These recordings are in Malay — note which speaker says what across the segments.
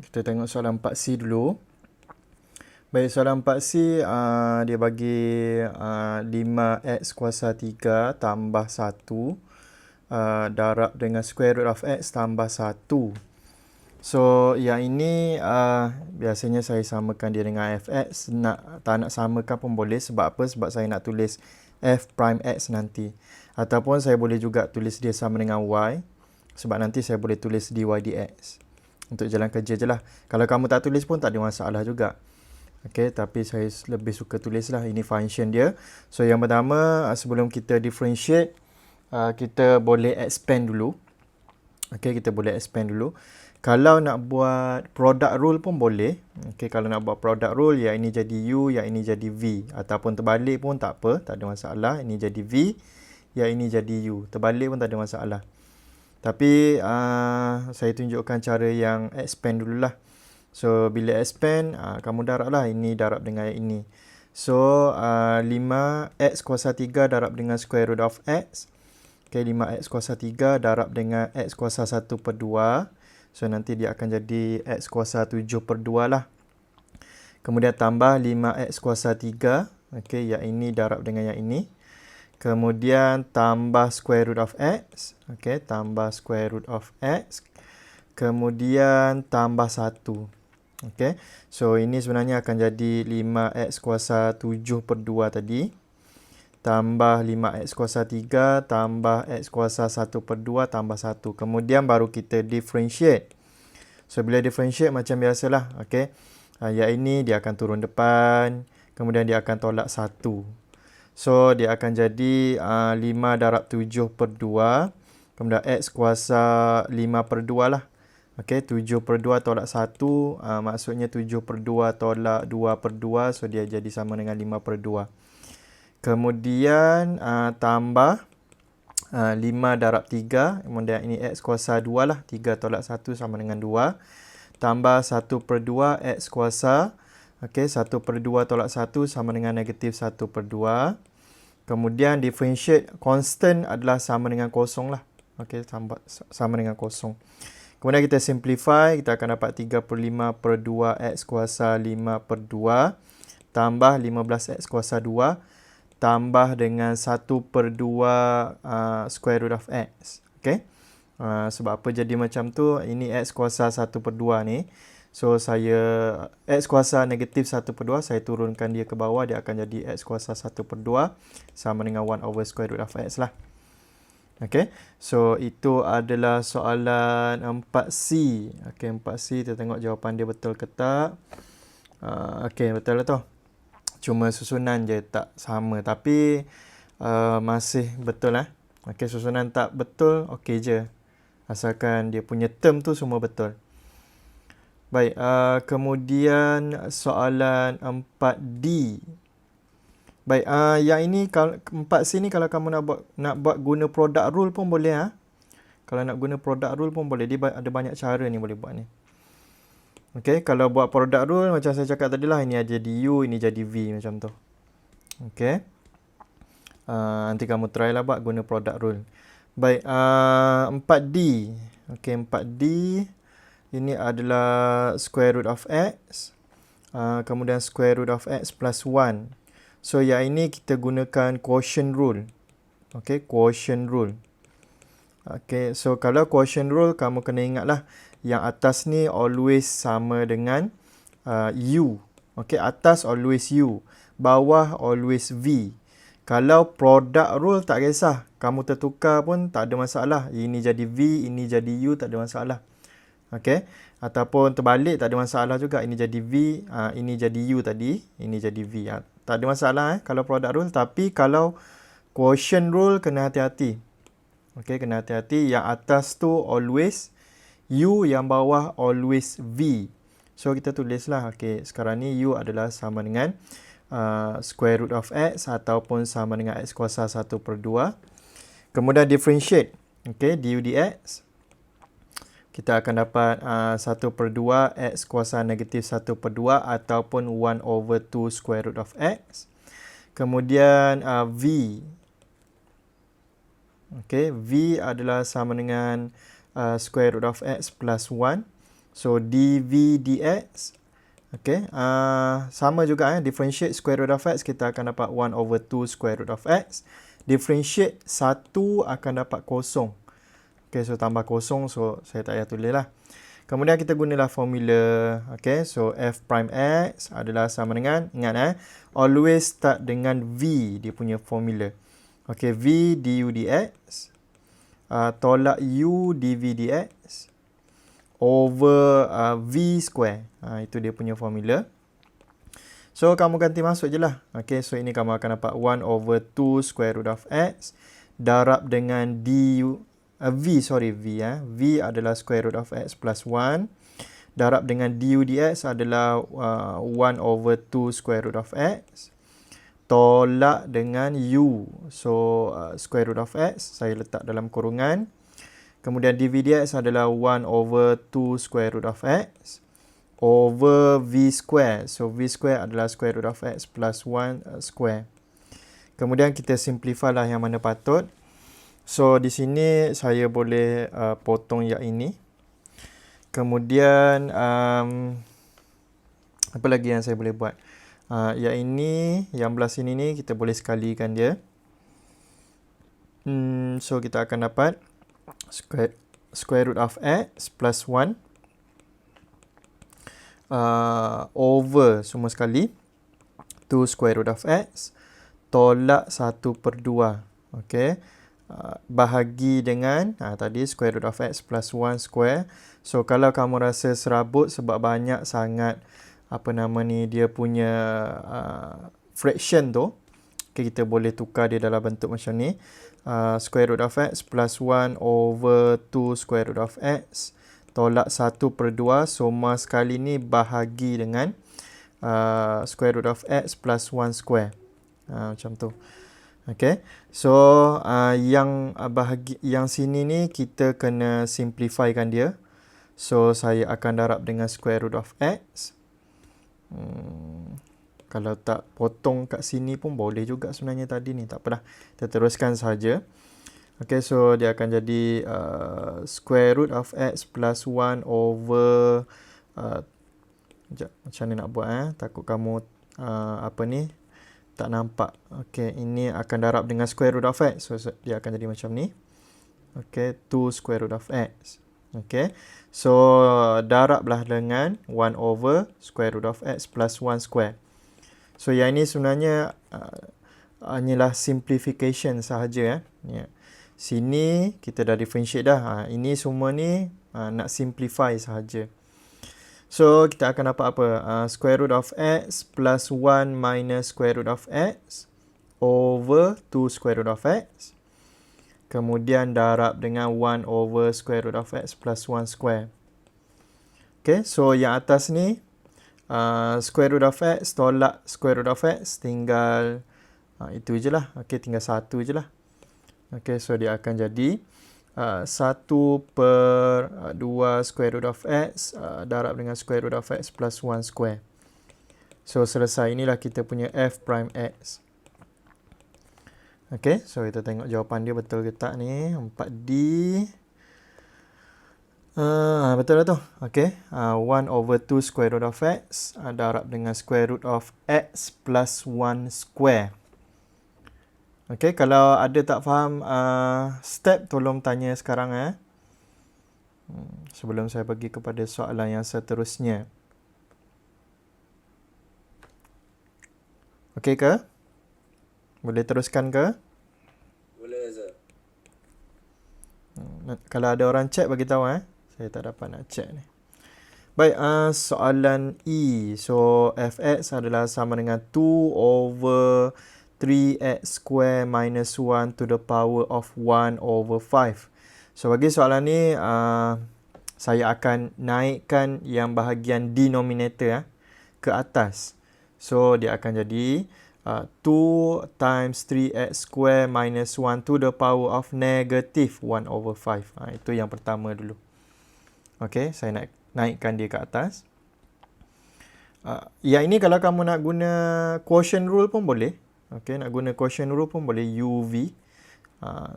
Speaker 1: Kita tengok soalan 4C dulu. Baik, soalan 4C dia bagi 5x kuasa 3 tambah 1 darab dengan square root of x tambah 1. So, yang ini biasanya saya samakan dia dengan fx. Tak nak samakan pun boleh. Sebab apa? Sebab saya nak tulis f prime x nanti. Ataupun saya boleh juga tulis dia sama dengan y. Sebab nanti saya boleh tulis dy dx. Untuk jalan kerja je lah. Kalau kamu tak tulis pun tak ada masalah juga. Okay, tapi saya lebih suka tulis lah. Ini function dia. So, yang pertama, sebelum kita differentiate, kita boleh expand dulu. Okay, kita boleh expand dulu. Kalau nak buat product rule pun boleh. Okay, kalau nak buat product rule, yang ini jadi U, yang ini jadi V. Ataupun terbalik pun tak apa, tak ada masalah. Ini jadi V, yang ini jadi U. Terbalik pun tak ada masalah. Tapi saya tunjukkan cara yang expand dululah. So, bila expand, kamu darab lah. Ini darab dengan yang ini. So, 5x kuasa 3 darab dengan square root of x. Okay, 5x kuasa 3 darab dengan x kuasa 1 per 2. So, nanti dia akan jadi x kuasa 7 per 2 lah. Kemudian tambah 5x kuasa 3. Okay, yang ini darab dengan yang ini. Kemudian tambah square root of x. Okay, tambah square root of x. Kemudian tambah 1. Okay, so ini sebenarnya akan jadi 5x kuasa 7 per 2 tadi. Tambah 5x kuasa 3 tambah x kuasa 1 per 2 tambah 1. Kemudian baru kita differentiate. So, bila differentiate macam biasalah. Okay. Yang ini dia akan turun depan. Kemudian dia akan tolak 1. So, dia akan jadi 5 darab 7 per 2. Kemudian x kuasa 5 per 2 lah. Okay, 7 per 2 tolak 1. Maksudnya 7 per 2 tolak 2 per 2. So, dia jadi sama dengan 5 per 2. Kemudian tambah 5 darab 3. Kemudian ini x kuasa 2 lah. 3 tolak 1 sama dengan 2. Tambah 1 per 2 x kuasa. Okay, 1 per 2 tolak 1 sama dengan negatif 1 per 2. Kemudian differentiate constant adalah sama dengan kosong lah. Okay, sama dengan kosong. Kemudian kita simplify. Kita akan dapat 3 per 5 per 2 x kuasa 5 per 2. Tambah 15x kuasa 2. Tambah dengan 1 per 2 square root of x. Okay. Sebab apa jadi macam tu? Ini x kuasa 1 per 2 ni. So, x kuasa negatif 1 per 2, saya turunkan dia ke bawah. Dia akan jadi x kuasa 1 per 2 sama dengan 1 over square root of x lah. Okay. So, itu adalah soalan 4C. Okay, 4C. Kita tengok jawapan dia betul ke tak. Okay, betul lah tu. Cuma susunan je tak sama. Tapi masih betul lah. Okay, susunan tak betul, okey je. Asalkan dia punya term tu semua betul. Baik, kemudian soalan 4D. Baik, yang ini 4C ni kalau kamu nak buat guna product rule pun boleh. Kalau nak guna product rule pun boleh. Dia ada banyak cara ni boleh buat ni. Okay, kalau buat product rule macam saya cakap tadi lah, ini jadi U, ini jadi V macam tu. Okay. Nanti kamu try lah buat guna product rule. Baik, 4D. Okay, 4D. Ini adalah square root of x. Kemudian square root of x plus 1. So, yang ini kita gunakan quotient rule. Okay, quotient rule. Okay, so kalau quotient rule, kamu kena ingatlah yang atas ni always sama dengan U. Okay, atas always U. Bawah always V. Kalau product rule tak kisah. Kamu tertukar pun tak ada masalah. Ini jadi V, ini jadi U, tak ada masalah. Okay. Ataupun terbalik tak ada masalah juga. Ini jadi V, ini jadi U tadi. Ini jadi V. Tak ada masalah kalau product rule. Tapi kalau quotient rule kena hati-hati. Okay, kena hati-hati. Yang atas tu always U, yang bawah always V. So, kita tulislah. Okay, sekarang ni U adalah sama dengan square root of x ataupun sama dengan x kuasa 1 per 2. Kemudian differentiate. Okay, du dx. Kita akan dapat 1 per 2 x kuasa negatif 1 per 2 ataupun 1 over 2 square root of x. Kemudian V. Okay, V adalah sama dengan square root of x plus 1. So dv dx. Okay, sama juga differentiate square root of x, kita akan dapat 1 over 2 square root of x. Differentiate 1 akan dapat kosong. Okay, so tambah kosong, so saya tak payah tulis lah. Kemudian kita gunalah formula. Okay, so f prime x adalah sama dengan, ingat always start dengan v, dia punya formula. Okay, v du dx tolak u dv dx over v square. Itu dia punya formula. So, kamu ganti masuk je lah. Okay, so ini kamu akan dapat 1 over 2 square root of x darab dengan du, v adalah square root of x plus 1 darab dengan du dx adalah 1 over 2 square root of x tolak dengan u. So, square root of x saya letak dalam kurungan. Kemudian dv dx adalah 1 over 2 square root of x over v square. So, v square adalah square root of x plus 1 square. Kemudian kita simplify lah yang mana patut. So, di sini saya boleh potong yang ini. Kemudian, apa lagi yang saya boleh buat? Yang ini, yang belah sini ni kita boleh sekalikan dia. So, kita akan dapat square root of x plus 1 over semua sekali 2 square root of x tolak 1/2. Okay. Bahagi dengan tadi square root of x plus 1 square. So, kalau kamu rasa serabut sebab banyak sangat dia punya fraction tu, okay, kita boleh tukar dia dalam bentuk macam ni. Square root of x plus 1 over 2 square root of x tolak 1/2. Semua sekali ni bahagi dengan square root of x plus 1 square. Macam tu. Okay. So, yang sini ni kita kena simplifykan dia. So, saya akan darab dengan square root of x. Kalau tak potong kat sini pun boleh juga sebenarnya tadi ni. Tak apalah. Kita teruskan saja. Okay, so dia akan jadi square root of x plus 1 over sekejap, macam mana nak buat takut kamu tak nampak. Okay, ini akan darab dengan square root of x. So, dia akan jadi macam ni. Okay, 2 square root of x. Okay, so darablah dengan 1 over square root of x plus 1 square. So, yang ini sebenarnya hanyalah simplification sahaja. Sini kita dah differentiate dah. Ini semua ni nak simplify sahaja. So, kita akan dapat apa? Square root of x plus 1 minus square root of x over 2 square root of x. Kemudian darab dengan 1 over square root of x plus 1 square. Okay, so yang atas ni square root of x tolak square root of x tinggal itu je lah. Okay, tinggal 1 je lah. Okay, so dia akan jadi 1/2 square root of x darab dengan square root of x plus 1 square. So, selesai. Inilah kita punya f prime x. Okay, so kita tengok jawapan dia betul ke tak ni. 4D. Betul lah tu. Okay, 1 over 2 square root of x darab dengan square root of x plus 1 square. Okay, kalau ada tak faham step, tolong tanya sekarang. Sebelum saya pergi kepada soalan yang seterusnya. Okay ke? Boleh teruskan ke?
Speaker 2: Boleh, Azhar.
Speaker 1: Kalau ada orang check, bagi tahu. Saya tak dapat nak check ni. Baik, soalan E. So, fx adalah sama dengan 2 over 3x square minus 1 to the power of 1 over 5. So, bagi soalan ni, saya akan naikkan yang bahagian denominator ke atas. So, dia akan jadi 2 times 3x square minus 1 to the power of negative 1 over 5. Itu yang pertama dulu. Okay, saya naikkan dia ke atas. Yang ini kalau kamu nak guna quotient rule pun boleh. Okay, nak guna quotient rule pun boleh, UV.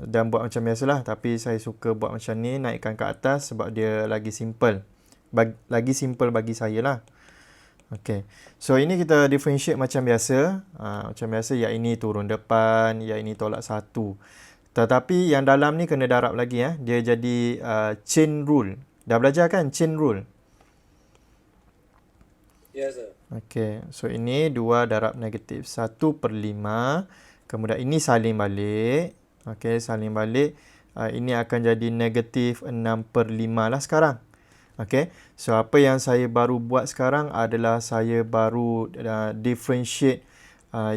Speaker 1: Dan buat macam biasalah. Tapi saya suka buat macam ni, naikkan ke atas sebab dia lagi simple. lagi simple bagi saya lah. Okay. So ini kita differentiate macam biasa. Macam biasa yang ini turun depan, yang ini tolak 1. Tetapi yang dalam ni kena darab lagi ya. Dia jadi chain rule. Dah belajar kan chain rule?
Speaker 2: Yes, sir.
Speaker 1: Okay. So ini 2 darab negatif 1/5. Kemudian ini salin balik. Okay, salin balik. Ini akan jadi negatif 6/5 lah sekarang. Okay. So apa yang saya baru buat sekarang adalah saya baru differentiate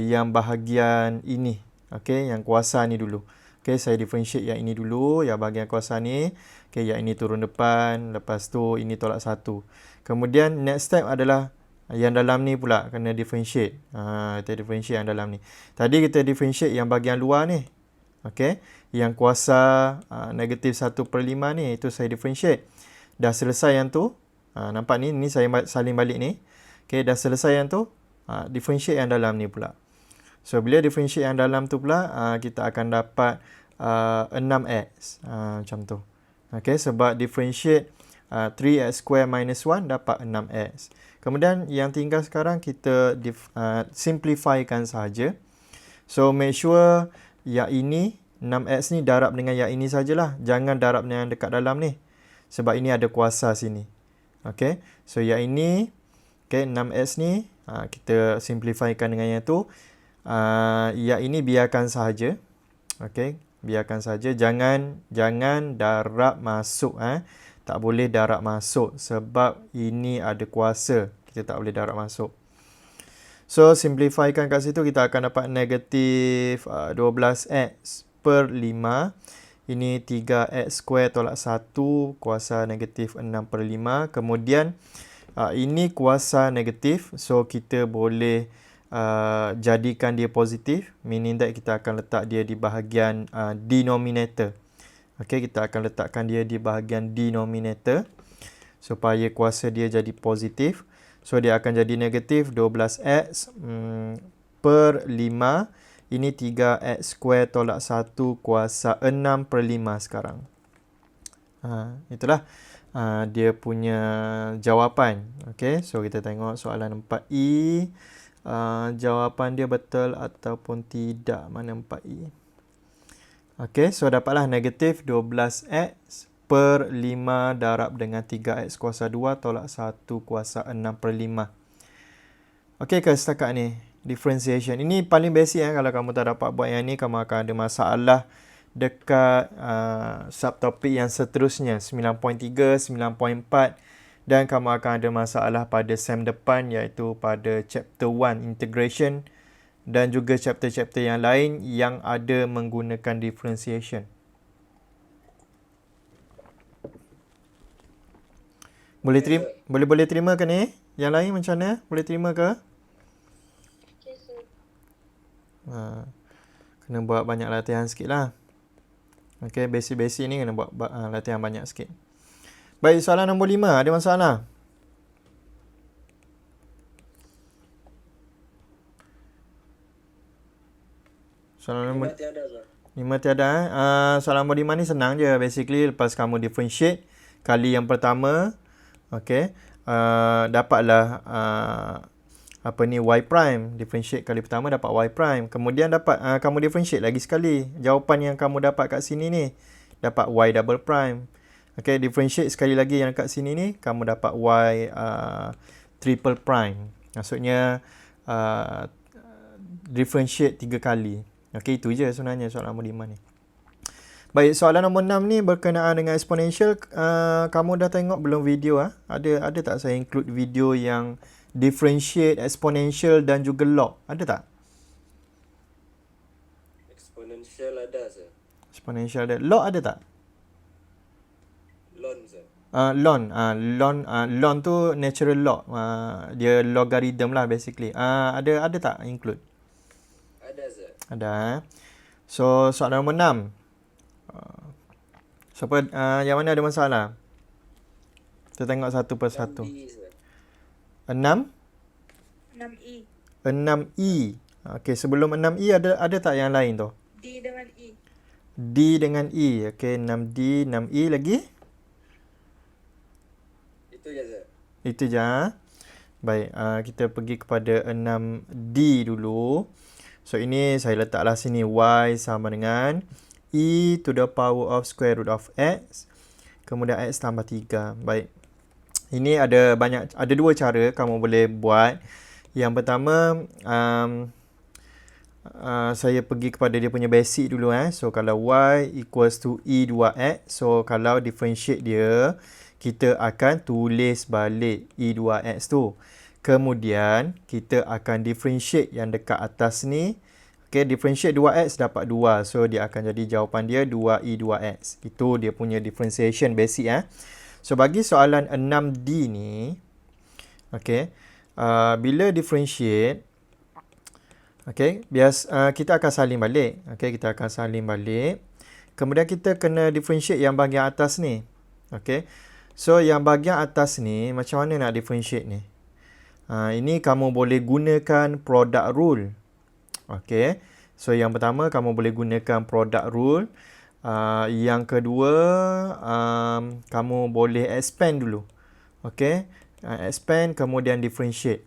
Speaker 1: yang bahagian ini. Okay, yang kuasa ni dulu. Okay, saya differentiate yang ini dulu, yang bahagian kuasa ni. Okay, yang ini turun depan, lepas tu ini tolak 1. Kemudian next step adalah yang dalam ni pula kena differentiate. Kita differentiate yang dalam ni. Tadi kita differentiate yang bahagian luar ni. Okay, yang kuasa negatif 1/5 ni, itu saya differentiate. Dah selesai yang tu. Nampak ni saya salin balik ni. Okay, dah selesai yang tu. Differentiate yang dalam ni pula. So, bila differentiate yang dalam tu pula, kita akan dapat 6x. Macam tu. Okay, sebab differentiate 3x square minus 1 dapat 6x. Kemudian yang tinggal sekarang kita simplifykan sahaja. So, make sure yang ini, 6x ni darab dengan yang ini sajalah. Jangan darab dengan yang dekat dalam ni. Sebab ini ada kuasa sini. Okay. So, yang ini, okay, 6x ni, kita simplifykan dengan yang tu. Yang ini biarkan sahaja. Okay. Biarkan sahaja. Jangan darab masuk. Tak boleh darab masuk. Sebab ini ada kuasa. Kita tak boleh darab masuk. So, simplifykan kat situ, kita akan dapat negatif 12x/5. Ini 3x square tolak 1, kuasa negatif 6/5. Kemudian, ini kuasa negatif. So, kita boleh jadikan dia positif. Meaning that kita akan letak dia di bahagian denominator. Okay, kita akan letakkan dia di bahagian denominator. Supaya kuasa dia jadi positif. So, dia akan jadi negatif 12x/5. Ini 3x square tolak 1 kuasa 6/5 sekarang. Itulah dia punya jawapan. Okay, so kita tengok soalan 4E. Jawapan dia betul ataupun tidak. Mana 4E? Okay, so dapatlah negatif 12x/5 darab dengan 3x kuasa 2 tolak 1 kuasa 6/5. Okay ke setakat ni? Differentiation. Ini paling basic kalau kamu tak dapat buat yang ni, kamu akan ada masalah dekat subtopik yang seterusnya 9.3, 9.4 dan kamu akan ada masalah pada sem depan iaitu pada chapter 1 integration dan juga chapter-chapter yang lain yang ada menggunakan differentiation. Boleh terima ke ni? Yang lain macam mana? Boleh terima ke? Kena buat banyak latihan sikit lah. Okay, basic-basic ni kena buat latihan banyak sikit. Baik, soalan nombor 5. Ada masalah? Soalan nombor 5 tiada. Soalan nombor 5 ni senang je. Basically, lepas kamu differentiate kali yang pertama, okay, dapatlah y prime. Differentiate kali pertama dapat y prime. Kemudian dapat kamu differentiate lagi sekali. Jawapan yang kamu dapat kat sini ni dapat y double prime. Okay, differentiate sekali lagi yang kat sini ni kamu dapat y triple prime. Maksudnya differentiate 3 kali. Okay, itu je sebenarnya soalan nombor 5 ni. Baik, soalan nombor 6 ni berkenaan dengan exponential. Kamu dah tengok belum video? Ada tak saya include video yang differentiate, exponential dan juga log? Ada tak?
Speaker 2: Exponential ada, sir.
Speaker 1: Exponential ada. Log ada tak?
Speaker 2: Lon, sir.
Speaker 1: Lon tu natural log. Dia logarithm lah basically. Ada tak include?
Speaker 2: Ada, sir.
Speaker 1: Ada. So, soalan nombor 6. Siapa yang mana ada masalah? Kita tengok satu persatu. 6?
Speaker 3: 6E.
Speaker 1: 6E. Okey, sebelum 6E ada tak yang lain tu?
Speaker 3: D dengan E.
Speaker 1: D dengan E. Okey, 6D, 6E lagi?
Speaker 2: Itu je, sir.
Speaker 1: Itu je. Baik, kita pergi kepada 6D dulu. So, ini saya letaklah sini y sama dengan e to the power of square root of x. Kemudian x tambah 3. Baik. Ini ada dua cara kamu boleh buat. Yang pertama, saya pergi kepada dia punya basic dulu. So, kalau y equals to e2x. So, kalau differentiate dia, kita akan tulis balik e2x tu. Kemudian, kita akan differentiate yang dekat atas ni. Okay, differentiate 2x dapat 2. So, dia akan jadi jawapan dia 2e2x. Itu dia punya differentiation basic. So, bagi soalan 6D ni, okay, bila differentiate, okay, kita akan salin balik. Okay, kita akan salin balik. Kemudian kita kena differentiate yang bahagian atas ni. Okay, so yang bahagian atas ni, macam mana nak differentiate ni? Ini kamu boleh gunakan product rule. Okay, so yang pertama kamu boleh gunakan product rule. Yang kedua, kamu boleh expand dulu. Okay, expand kemudian differentiate.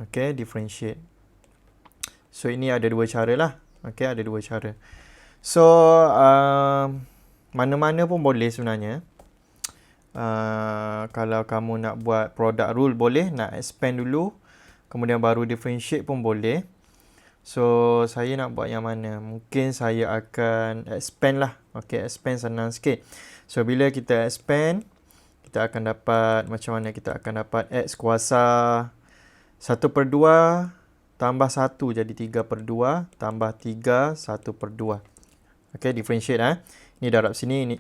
Speaker 1: Okay, differentiate. So, ini ada dua cara lah. Okay, ada dua cara. So, mana-mana pun boleh sebenarnya. Kalau kamu nak buat product rule boleh. Nak expand dulu. Kemudian baru differentiate pun boleh. So, saya nak buat yang mana? Mungkin saya akan expand lah. Okay, expand senang sikit. So, bila kita expand, kita akan dapat, macam mana kita akan dapat x kuasa 1/2 tambah 1 jadi 3/2 tambah 3 1/2. Okay, differentiate. Ini darab sini, ini,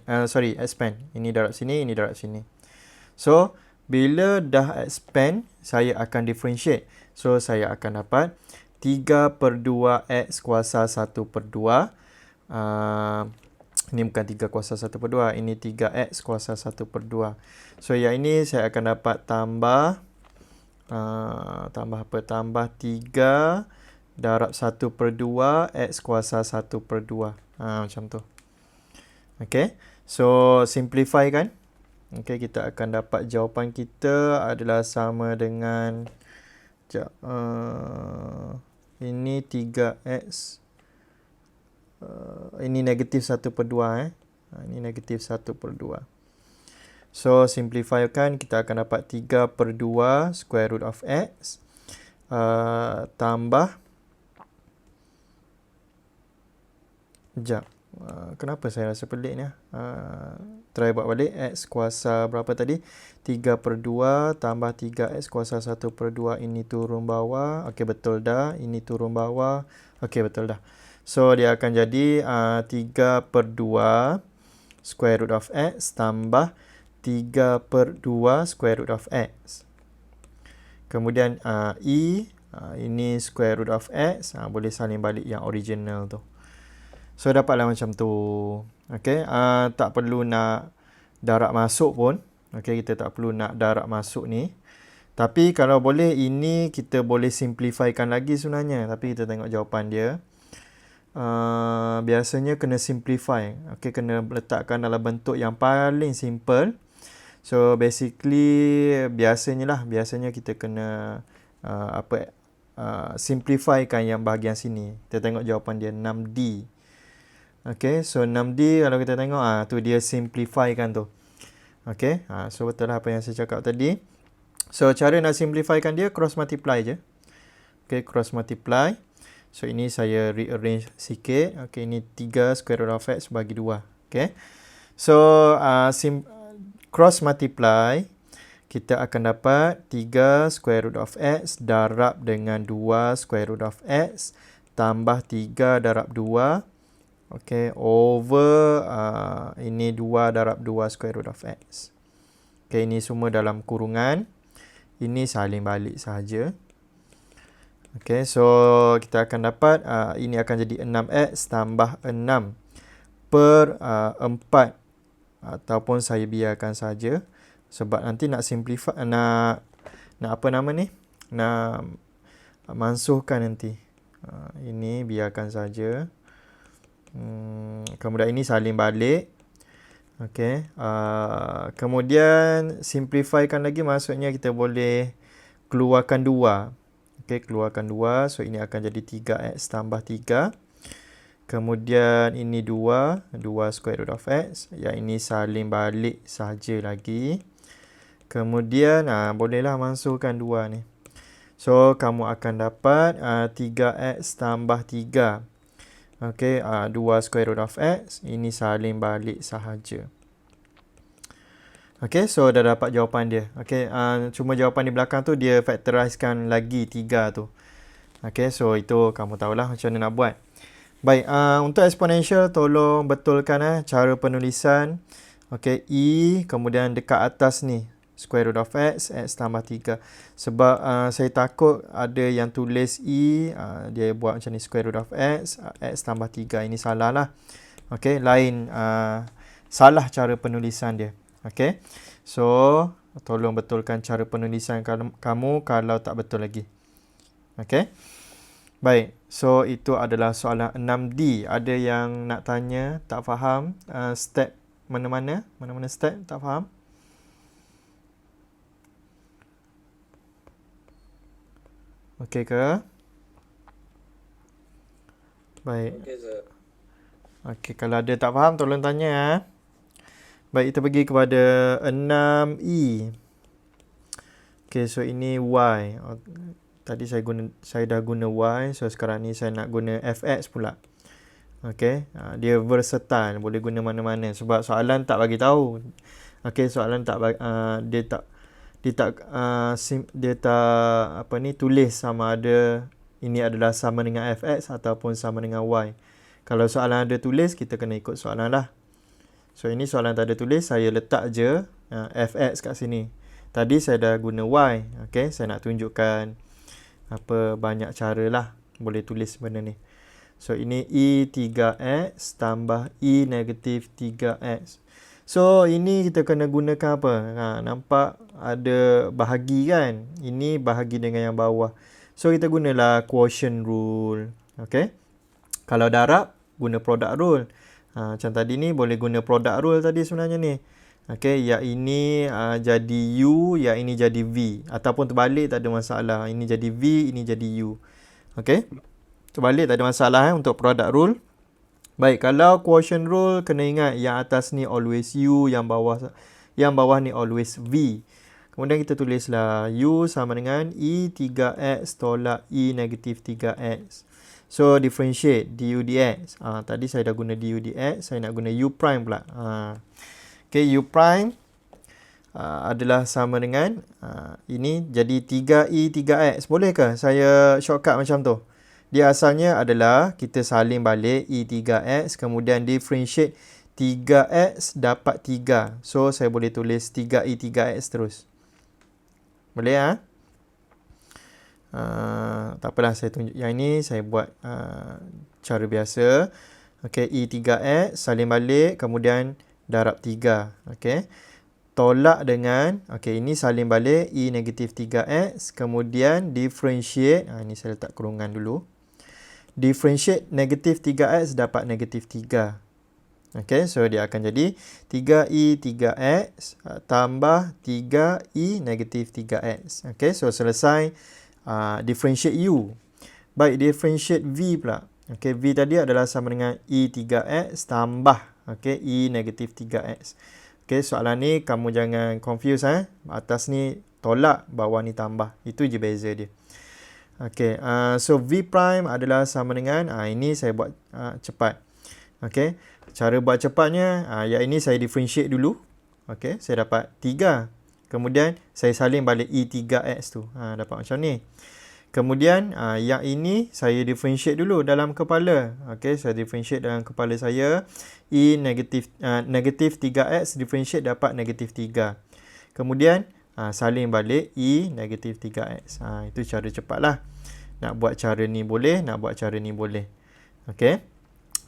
Speaker 1: expand. Ini darab sini, ini darab sini. So, bila dah expand, saya akan differentiate. So, saya akan dapat 3/2 x kuasa 1/2. Ini bukan 3 kuasa 1/2. Ini 3x kuasa 1/2. So, yang ini saya akan dapat tambah Tambah 3 darab 1/2 x kuasa 1/2. Macam tu. Okay. So, simplify kan. Okay, kita akan dapat jawapan kita adalah sama dengan ini 3x. Ini negatif 1/2. Ini negatif 1/2. So, simplify kan, kita akan dapat 3/2 square root of x. Tambah. Kenapa saya rasa pelik ni? Try buat balik. X kuasa berapa tadi? 3/2 tambah 3x kuasa 1/2. Ini turun bawah. Okey, betul dah. Ini turun bawah. Okey, betul dah. So, dia akan jadi 3/2 square root of x tambah 3/2 square root of x. Kemudian ini square root of x. Boleh salin balik yang original tu. So, dapatlah macam tu. Okay. Tak perlu nak darab masuk pun. Okay, kita tak perlu nak darab masuk ni. Tapi kalau boleh, ini kita boleh simplifykan lagi sebenarnya. Tapi kita tengok jawapan dia. Biasanya kena simplify. Okay, kena letakkan dalam bentuk yang paling simple. So, basically, biasanya kita kena simplifykan yang bahagian sini. Kita tengok jawapan dia 6D. Okay, so 6D kalau kita tengok, tu dia simplifykan tu. Okay, so betul lah apa yang saya cakap tadi. So, cara nak simplifykan dia, cross multiply je. Okay, cross multiply. So, ini saya rearrange sikit. Okay, ini 3 square root of x bagi 2. Okay, so cross multiply, kita akan dapat 3 square root of x darab dengan 2 square root of x tambah 3 darab 2. Okay, over ini 2 darab 2 square root of x. Okay, ini semua dalam kurungan. Ini salin balik sahaja. Okay, so kita akan dapat ini akan jadi 6x tambah 6 per 4. Ataupun saya biarkan saja. Sebab nanti nak simplify, nak apa nama ni? Nak mansuhkan nanti. Ini biarkan saja. Kemudian ini salin balik. Okey. Kemudian simplifykan lagi, maksudnya kita boleh keluarkan 2. Okey, keluarkan 2. So ini akan jadi 3x tambah 3. Kemudian ini 2 square root of x. Yang ini salin balik saja lagi. Kemudian bolehlah masukkan 2 ni. So kamu akan dapat 3x tambah 3. Okey, 2 square root of x. Ini salin balik sahaja. Okey, so dah dapat jawapan dia. Okey, cuma jawapan di belakang tu dia factorizekan lagi 3 tu. Okey, so itu kamu tahulah macam mana nak buat. Baik, untuk exponential tolong betulkan cara penulisan. Okey, E kemudian dekat atas ni square root of x, x tambah 3. Sebab saya takut ada yang tulis E, dia buat macam ni square root of x, x tambah 3. Ini salah lah. Okey, lain salah cara penulisan dia. Okey, so tolong betulkan cara penulisan kamu kalau tak betul lagi. Okey. Baik, so itu adalah soalan 6D. Ada yang nak tanya, tak faham step mana-mana? Mana-mana step tak faham? Okey ke? Baik.
Speaker 2: Okay, sir.
Speaker 1: Okey, kalau ada tak faham tolong tanya. Baik, kita pergi kepada 6E. Okey, so ini Y. Tadi saya dah guna Y, so sekarang ni saya nak guna fx pula. Okey, dia versatile, boleh guna mana-mana sebab soalan tak bagi tahu. Okey, soalan tak dia tak tulis sama ada ini adalah sama dengan fx ataupun sama dengan y. Kalau soalan ada tulis, kita kena ikut soalan lah. So ini soalan tak ada tulis, saya letak je fx kat sini. Tadi saya dah guna y. Okey, saya nak tunjukkan banyak cara lah boleh tulis benda ni. So ini E 3x tambah E negatif 3x. So ini kita kena gunakan apa? Nampak ada bahagi kan? Ini bahagi dengan yang bawah. So kita gunalah quotient rule. Okay. Kalau darab, guna product rule. Macam tadi ni boleh guna product rule tadi sebenarnya ni. Okay, yang ini jadi U, yang ini jadi V. Ataupun terbalik tak ada masalah. Ini jadi V, ini jadi U. Okay, terbalik tak ada masalah untuk product rule. Baik, kalau quotient rule, kena ingat yang atas ni always U, yang bawah ni always V. Kemudian kita tulislah U sama dengan E 3x tolak E negatif 3x. So, differentiate du dx. Tadi saya dah guna du dx, saya nak guna U prime pula. Okay, U prime adalah sama dengan ini jadi 3E 3x. Bolehkah saya shortcut macam tu? Dia asalnya adalah kita salin balik E 3x, kemudian differentiate 3x dapat 3. So, saya boleh tulis 3E 3x terus. Boleh tak apalah, saya tunjuk yang ini, saya buat cara biasa. Okay, E 3x, salin balik, kemudian darab 3. Okay. Tolak dengan, okay, ini salin balik, E negatif 3x. Kemudian differentiate, ini saya letak kurungan dulu. Differentiate negatif 3x dapat negatif 3. Okay, so dia akan jadi 3E 3x tambah 3E negatif 3x. Okay, so selesai differentiate U. Baik, differentiate V pula. Okay, V tadi adalah sama dengan E 3x tambah E negatif 3x. Okay, soalan ni kamu jangan confuse atas ni tolak, bawah ni tambah. Itu je beza dia. Okay, so V prime adalah sama dengan, ini saya buat cepat. Okay, cara buat cepatnya, yang ini saya differentiate dulu. Okay, saya dapat 3. Kemudian saya salin balik E 3x tu. Dapat macam ni. Kemudian yang ini saya differentiate dulu dalam kepala. Okey, saya differentiate dalam kepala saya. E negatif 3x differentiate dapat negatif 3. Kemudian salin balik E negatif 3x. Itu cara cepatlah. Nak buat cara ni boleh, nak buat cara ni boleh. Okey.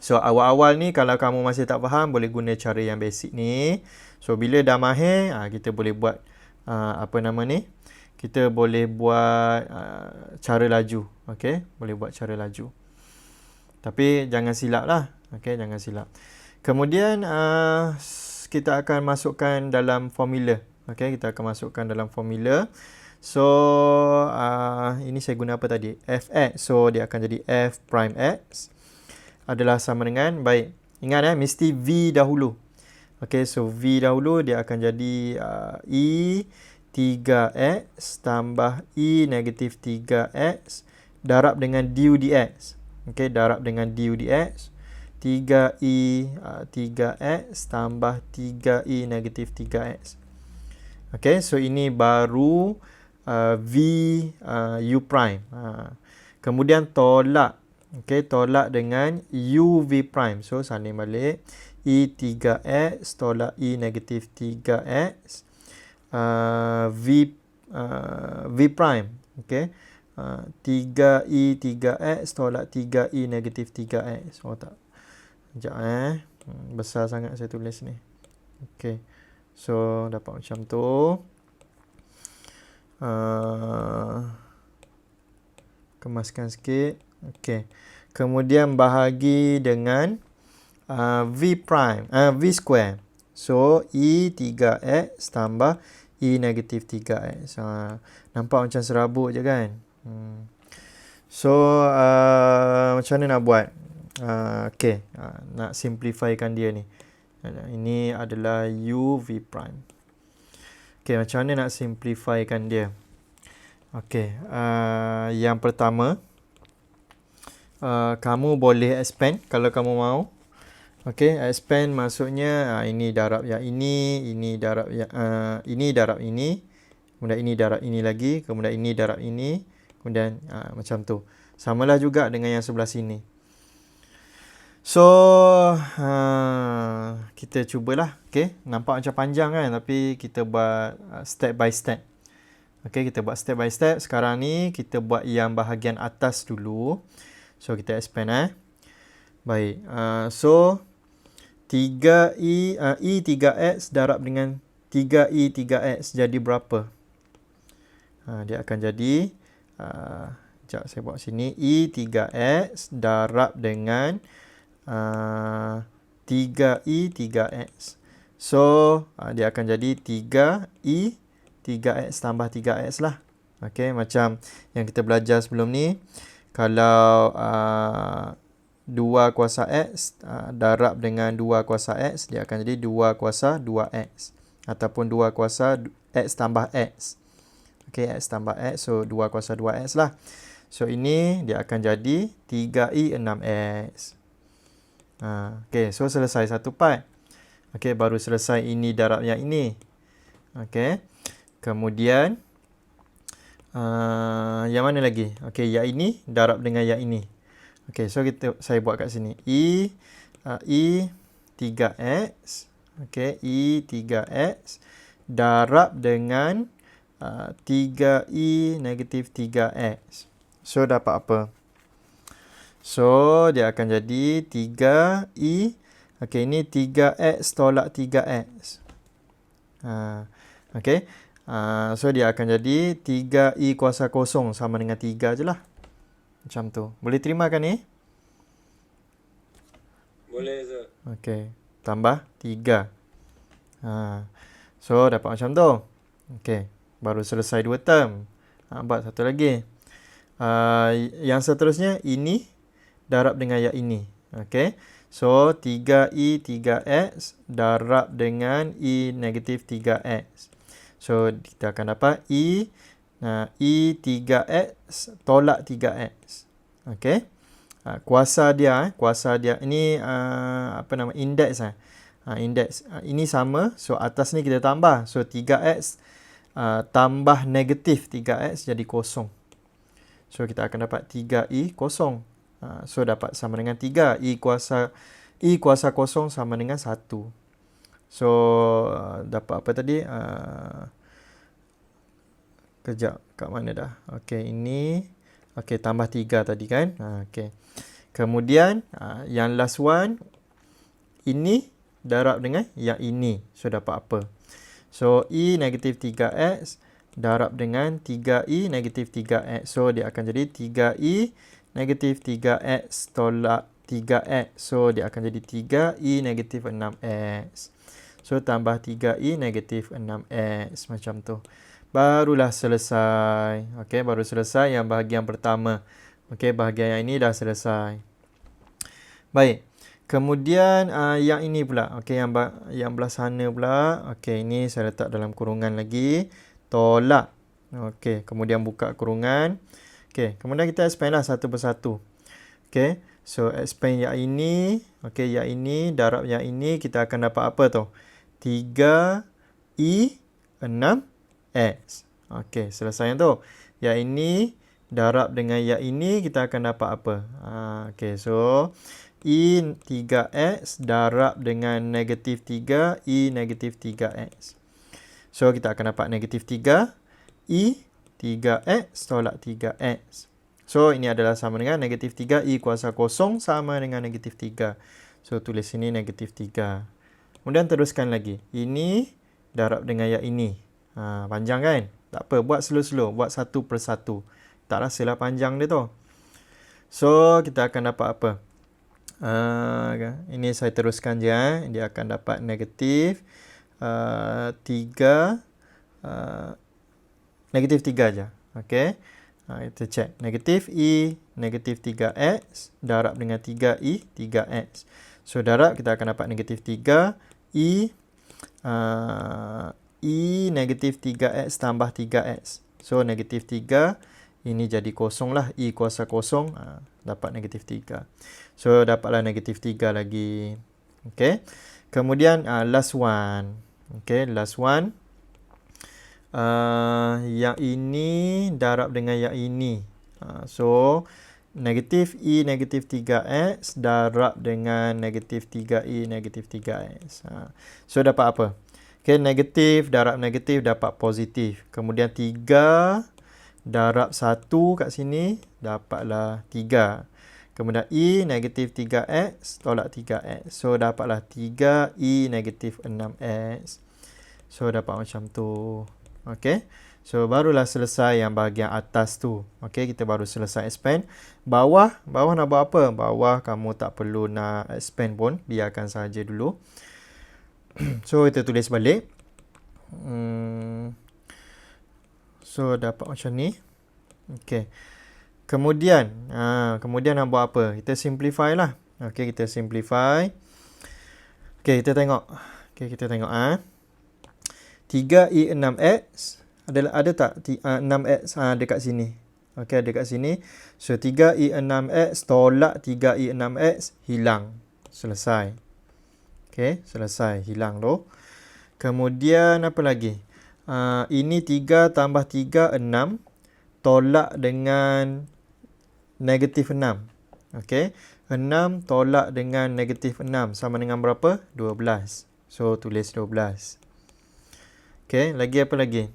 Speaker 1: So awal-awal ni kalau kamu masih tak faham, boleh guna cara yang basic ni. So bila dah mahir, kita boleh buat kita boleh buat cara laju. Okey, boleh buat cara laju. Tapi jangan silap lah. Okey, jangan silap. Kemudian kita akan masukkan dalam formula. Okay, kita akan masukkan dalam formula. So, ini saya guna apa tadi? Fx. So, dia akan jadi f prime x adalah sama dengan, baik, ingat mesti v dahulu. Okay, so v dahulu dia akan jadi e 3x tambah e negatif 3x darab dengan du dx. Okay, darab dengan du dx. 3e 3x tambah 3e negatif 3x. Okay, so ini baru v u prime. Kemudian tolak. Okay, tolak dengan u v prime. So, sanding balik. E 3x tolak e negatif 3x. V prime. Okay. 3e 3x tolak 3e negatif 3x. Oh tak. Sekejap besar sangat saya tulis ni. Okay. So, dapat macam tu. Kemaskan sikit. Okay. Kemudian bahagi dengan v prime. V square. So, e 3x tambah e negatif 3x. Nampak macam serabut je kan? So, macam mana nak buat? Okay. Nak simplifykan dia ni. Ini adalah u v prime. Okay, macam mana nak simplifykan dia? Okay, yang pertama, kamu boleh expand kalau kamu mahu. Okay, expand maksudnya ini darab yang ini darab yang ini darab ini, kemudian ini darab ini lagi, kemudian ini darab ini, kemudian macam tu. Samalah juga dengan yang sebelah sini. So, kita cubalah. Okay, nampak macam panjang kan, tapi kita buat step by step. Okay, kita buat step by step. Sekarang ni kita buat yang bahagian atas dulu. So, kita expand baik. So, 3e 3x darab dengan 3e 3x jadi berapa? Dia akan jadi sekejap saya buat sini. E 3x darab dengan 3e 3x. So, dia akan jadi 3e 3x tambah 3x lah. Okay, macam yang kita belajar sebelum ni. Kalau 2 kuasa x darab dengan 2 kuasa x, dia akan jadi 2 kuasa 2x. Ataupun 2 kuasa x tambah x. Okay, x tambah x. So, 2 kuasa 2x lah. So, ini dia akan jadi 3e 6x. Okay, so selesai satu part. Okay, baru selesai ini darab yang ini. Okay, kemudian yang mana lagi? Okay, yang ini darab dengan yang ini. Okay, so saya buat kat sini. E 3x. Okay, E 3x darab dengan 3e negatif 3x. So, dapat apa? So, dia akan jadi 3e. Okay, ini 3x tolak 3x. Okay. So, dia akan jadi 3e kuasa kosong sama dengan 3 je lah. Macam tu. Boleh terima kan ni?
Speaker 2: Boleh, sir.
Speaker 1: Okay. Tambah 3. So, dapat macam tu. Okay. Baru selesai 2 term. Buat satu lagi. Yang seterusnya, ini darab dengan yang ini. Okay. So, 3e 3x darab dengan e negatif 3x. So, kita akan dapat e 3x tolak 3x. Okay. Kuasa dia ini apa nama, indeks indeks ini sama. So, atas ni kita tambah. So, 3x tambah negatif 3x jadi kosong. So, kita akan dapat 3e kosong. So, dapat sama dengan 3. E kuasa kosong sama dengan 1. So, dapat apa tadi? Kejap, kat mana dah? Okay, ini. Okay, tambah 3 tadi kan? Okay. Kemudian, yang last one. Ini darab dengan yang ini. So, dapat apa? So, E negatif 3x darab dengan 3E negatif 3x. So, dia akan jadi 3E negatif 3x tolak 3x. So, dia akan jadi 3E negatif 6x. So, tambah 3i negatif 6x. Macam tu. Barulah selesai. Okey, baru selesai yang bahagian pertama. Okey, bahagian yang ini dah selesai. Baik. Kemudian yang ini pula. Okey, yang belah sana pula. Okey, ini saya letak dalam kurungan lagi. Tolak. Okey, kemudian buka kurungan. Okey, kemudian kita expand lah satu persatu. Okey, so expand yang ini. Okey, yang ini darab yang ini, kita akan dapat apa tu? 3i 6x. Okey, selesai yang tu. Yang ini darab dengan yang ini, kita akan dapat apa? Okey, so i 3x darab dengan negatif 3, i negatif 3x. So, kita akan dapat negatif 3, i 3x tolak 3x. So, ini adalah sama dengan negatif 3, i kuasa kosong sama dengan negatif 3. So, tulis sini negatif 3. Kemudian teruskan lagi. Ini darab dengan yang ini. Panjang kan? Tak apa, buat slow-slow. Buat satu persatu. Tak rasalah panjang dia tu. So, kita akan dapat apa? Ini saya teruskan je. Dia akan dapat negatif 3. Negatif 3 je. Okey. Kita check. Negatif i negatif 3x darab dengan 3i 3x. So, darab kita akan dapat negatif 3 i negatif 3x tambah 3x. So, negatif 3 ini jadi kosong lah. I kuasa kosong dapat negatif 3. So, dapatlah negatif 3 lagi. Okay. Kemudian last one. Okay, last one. Yang ini darab dengan yang ini. So, negatif i negatif 3x darab dengan negatif 3i negatif 3x. So, dapat apa? Okay, negatif darab negatif dapat positif. Kemudian 3 darab 1 kat sini dapatlah 3. Kemudian i negatif 3x tolak 3x. So, dapatlah 3i negatif 6x. So, dapat macam tu. Okey. So, barulah selesai yang bahagian atas tu. Okey, kita baru selesai expand. Bawah nak buat apa? Bawah kamu tak perlu nak expand pun. Biarkan saja dulu. So, kita tulis balik. So, dapat macam ni. Okey. Kemudian nak buat apa? Kita simplify lah. Okey, kita simplify. Okey, kita tengok. 3i 6x ada tak 6x dekat sini. Okey, ada kat sini. So 3i 6x tolak 3i 6x hilang. Selesai. Okey, selesai, hilang tu. Kemudian apa lagi? Ini 3 tambah 3 6 tolak dengan negatif 6. Okey. 6 tolak dengan negatif 6 sama dengan berapa? 12. So tulis 12. Okey, lagi apa lagi?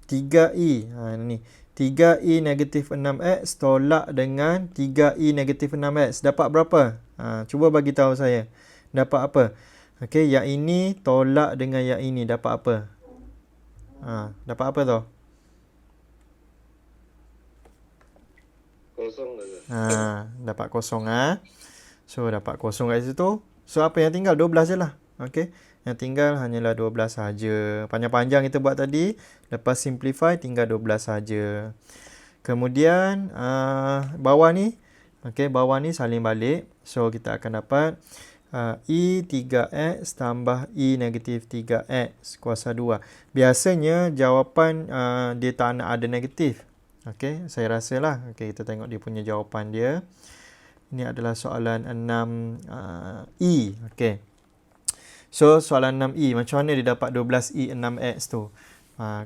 Speaker 1: 3i. Ni. 3i negatif 6x tolak dengan 3i negatif 6x. Dapat berapa? Cuba bagi tahu saya. Dapat apa? Okey, yang ini tolak dengan yang ini. Dapat apa? Dapat apa tu?
Speaker 2: Kosong lah.
Speaker 1: Dapat kosong. So, dapat kosong kat situ. So, apa yang tinggal? 12 je lah. Okey. Yang tinggal hanyalah 12 saja. Panjang-panjang kita buat tadi. Lepas simplify, tinggal 12 saja. Kemudian, bawah ni. Okey, bawah ni salin balik. So, kita akan dapat i 3x tambah i negatif 3x kuasa 2. Biasanya jawapan dia tak nak ada negatif. Okey, saya rasalah. Okey, kita tengok dia punya jawapan dia. Ini adalah soalan 6i. Okey. So, soalan 6i. Macam mana dia dapat 12i 6x tu?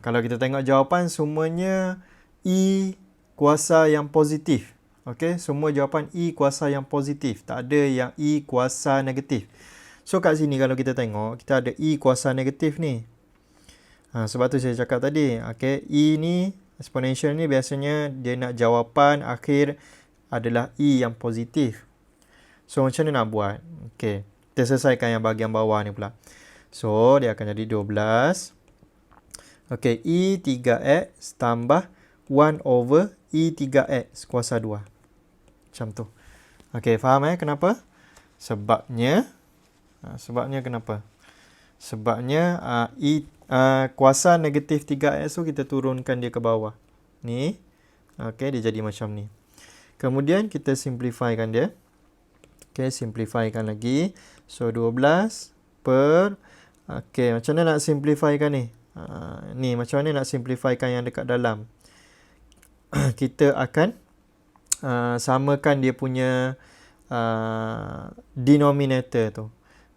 Speaker 1: Kalau kita tengok jawapan, semuanya i kuasa yang positif. Okey, semua jawapan i kuasa yang positif. Tak ada yang i kuasa negatif. So, kat sini kalau kita tengok, kita ada i kuasa negatif ni. Sebab tu saya cakap tadi. Okey, i ni, exponential ni biasanya dia nak jawapan akhir adalah i yang positif. So, macam mana nak buat? Okey, kita selesaikan yang bahagian bawah ni pula. So, dia akan jadi 12. Okey, i 3x tambah 1 over i 3x kuasa 2. Macam tu. Okey, faham kenapa? Sebabnya Sebabnya kenapa? Sebabnya kuasa negatif 3x tu kita turunkan dia ke bawah. Ni. Okey, dia jadi macam ni. Kemudian kita simplifykan dia. Okey, simplifykan lagi. So 12 per okey, macam mana nak simplifykan ni? Ni macam mana nak simplifykan yang dekat dalam? Kita akan samakan dia punya denominator tu.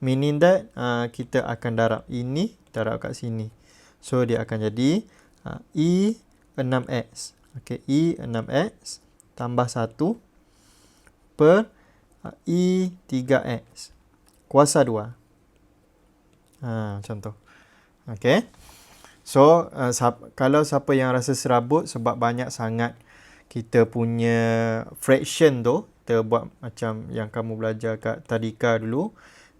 Speaker 1: Meaning that kita akan darab ini, darab kat sini. So dia akan jadi E 6x. Okey, E 6x tambah 1 per E 3x kuasa 2. Macam tu. Okey. So, kalau siapa yang rasa serabut sebab banyak sangat kita punya fraction tu, kita buat macam yang kamu belajar kat tadika dulu.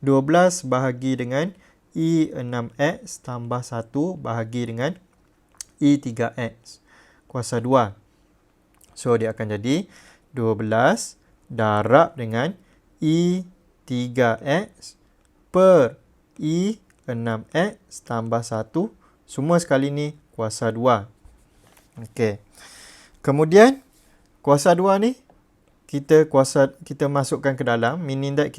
Speaker 1: 12 bahagi dengan E 6x tambah 1 bahagi dengan E 3x kuasa 2. So, dia akan jadi 12 darab dengan E 3x per E 6x tambah 1. Semua sekali ni kuasa 2. Okey. Kemudian, kuasa 2 ni, kita masukkan ke dalam. Meaning that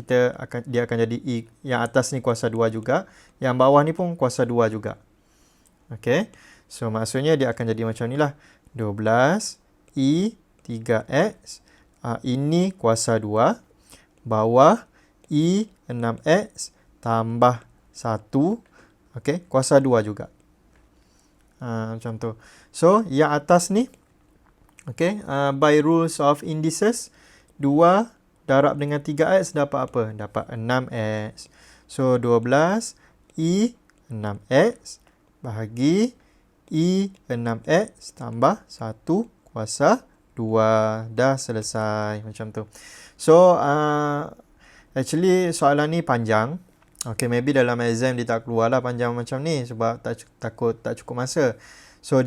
Speaker 1: dia akan jadi E. Yang atas ni kuasa 2 juga. Yang bawah ni pun kuasa 2 juga. Okey. So, maksudnya dia akan jadi macam ni lah. 12 E 3x. Ini kuasa 2. Bawah E 6x tambah 1. Okey, kuasa 2 juga. Macam tu. So, yang atas ni, okey, by rules of indices, 2 darab dengan 3x dapat apa? Dapat 6x. So, 12 E 6x bahagi E 6x tambah 1 kuasa 2. Dah selesai. Macam tu. So, actually soalan ni panjang. Okay, maybe dalam exam dia tak keluar lah panjang macam ni sebab takut tak cukup masa. So,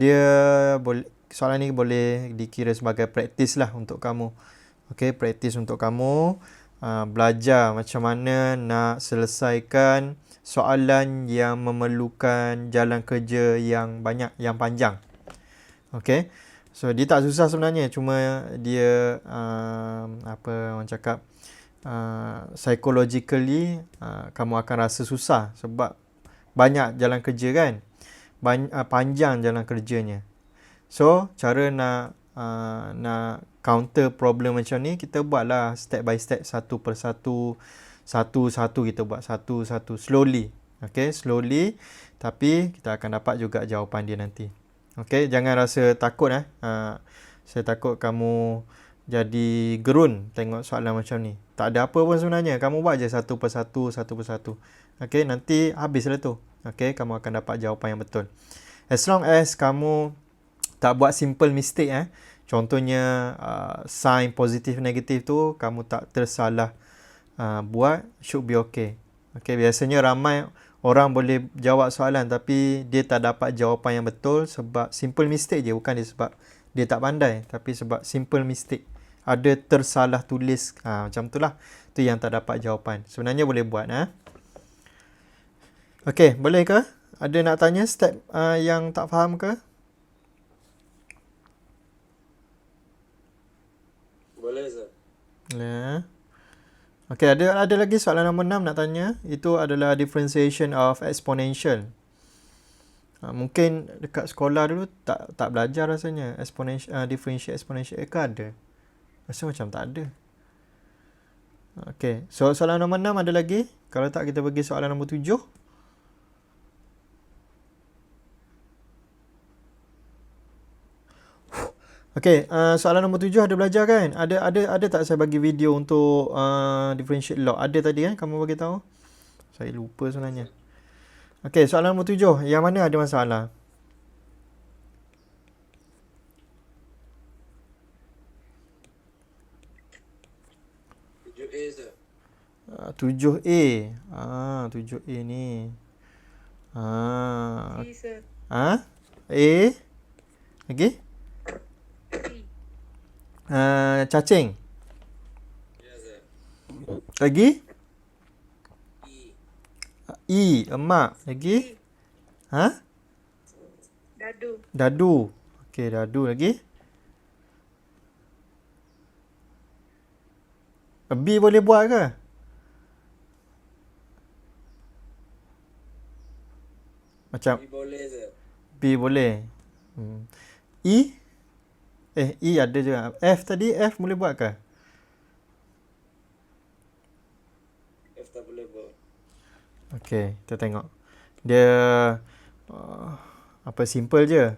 Speaker 1: soalan ni boleh dikira sebagai praktis lah untuk kamu. Okay, praktis untuk kamu belajar macam mana nak selesaikan soalan yang memerlukan jalan kerja yang banyak, yang panjang. Okay, so dia tak susah sebenarnya, cuma dia apa orang cakap, psychologically kamu akan rasa susah sebab banyak jalan kerja kan, panjang jalan kerjanya. So cara nak counter problem macam ni, kita buatlah step by step, satu kita buat satu slowly. Okay, slowly, tapi kita akan dapat juga jawapan dia nanti. Okay, jangan rasa takut saya takut kamu jadi gerun tengok soalan macam ni. Tak ada apa pun sebenarnya. Kamu buat je satu persatu. Okey, nanti habislah tu. Okey, kamu akan dapat jawapan yang betul. As long as kamu tak buat simple mistake Contohnya sign positif negatif tu kamu tak tersalah buat, should be okay. Okey, biasanya ramai orang boleh jawab soalan tapi dia tak dapat jawapan yang betul sebab simple mistake je, bukan dia sebab dia tak pandai, tapi sebab simple mistake. Ada tersalah tulis. Macam tu lah. Tu yang tak dapat jawapan. Sebenarnya boleh buat. Okey, boleh ke? Ada nak tanya step yang tak faham ke?
Speaker 2: Boleh, Sir.
Speaker 1: Ya. Okey, ada lagi soalan nombor 6 nak tanya. Itu adalah differentiation of exponential. Mungkin dekat sekolah dulu tak belajar rasanya differentiate exponential ke ada? Rasa macam tak ada. Okey, so soalan nombor 6 ada lagi? Kalau tak, kita pergi soalan nombor 7. Okey, soalan nombor 7 ada belajar kan? Ada tak saya bagi video untuk differentiate log? Ada tadi kan kamu bagi tahu? Saya lupa sebenarnya. Okey, soalan nombor 7. Yang mana ada masalah?
Speaker 2: 7A, Sir.
Speaker 1: 7A. 7A ni.
Speaker 3: C, sir.
Speaker 1: A. Lagi?
Speaker 3: C.
Speaker 1: Cacing.
Speaker 2: Ya, Sir.
Speaker 1: Lagi?
Speaker 2: E.
Speaker 1: E, emak. Lagi?
Speaker 3: I.
Speaker 1: Ha?
Speaker 3: Dadu.
Speaker 1: Dadu. Okey, dadu lagi. B boleh buat ke? Macam
Speaker 2: B boleh, sir.
Speaker 1: B boleh. E? E ada juga. F tadi, F boleh buat ke?
Speaker 2: F tak boleh buat.
Speaker 1: Okey, kita tengok. Dia apa simple je.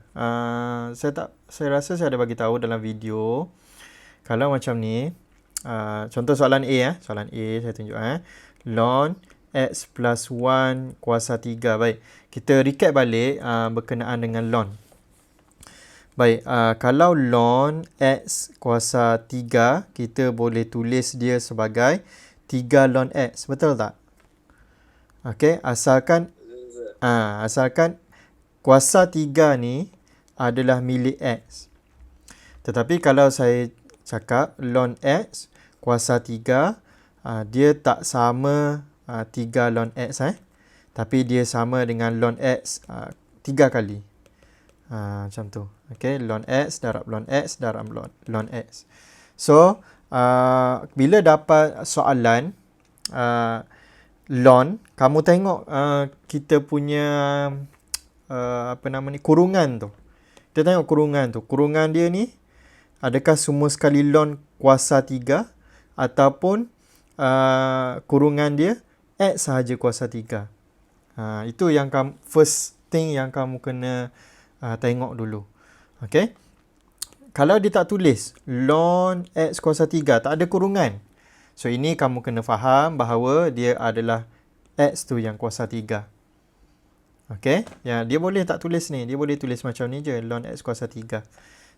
Speaker 1: Saya rasa saya ada bagi tahu dalam video. Kalau macam ni, contoh soalan A soalan A saya tunjuk ln x plus 1 kuasa 3. Baik, kita recap balik berkenaan dengan ln. Baik, kalau ln x kuasa 3, kita boleh tulis dia sebagai 3 ln x. Betul tak? Okey, asalkan
Speaker 2: Betul, sir.
Speaker 1: asalkan kuasa 3 ni adalah milik x. Tetapi kalau saya cakap ln x kuasa 3, dia tak sama 3 ln x tapi dia sama dengan ln x 3 kali. Macam tu. Okey, ln x darab ln x darab ln x. So, bila dapat soalan ln, kamu tengok kita punya kurungan tu. Kita tengok kurungan tu. Kurungan dia ni adakah semua sekali ln kuasa 3 ataupun kurungan dia x sahaja kuasa 3. Itu yang first thing yang kamu kena tengok dulu. Okey. Kalau dia tak tulis ln x kuasa 3, tak ada kurungan. So, ini kamu kena faham bahawa dia adalah x tu yang kuasa 3. Okey. Ya, dia boleh tak tulis ni. Dia boleh tulis macam ni je, ln x kuasa 3.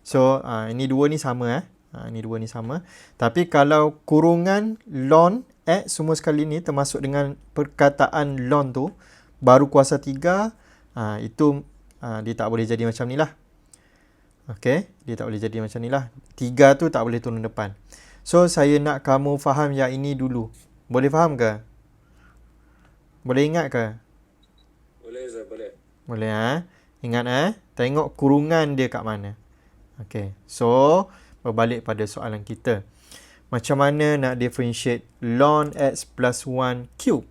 Speaker 1: So, ini dua ni sama ini dua ni sama. Tapi kalau kurungan ln x semua sekali ni termasuk dengan perkataan ln tu baru kuasa 3, itu dia tak boleh jadi macam ni lah. Okey, dia tak boleh jadi macam ni lah. 3 tu tak boleh turun depan. So, saya nak kamu faham yang ini dulu. Boleh faham ke? Boleh ingat ke?
Speaker 2: Boleh, sir. Boleh.
Speaker 1: Boleh Ingat tengok kurungan dia kat mana. Okey. So, berbalik pada soalan kita. Macam mana nak differentiate ln x plus 1 cube?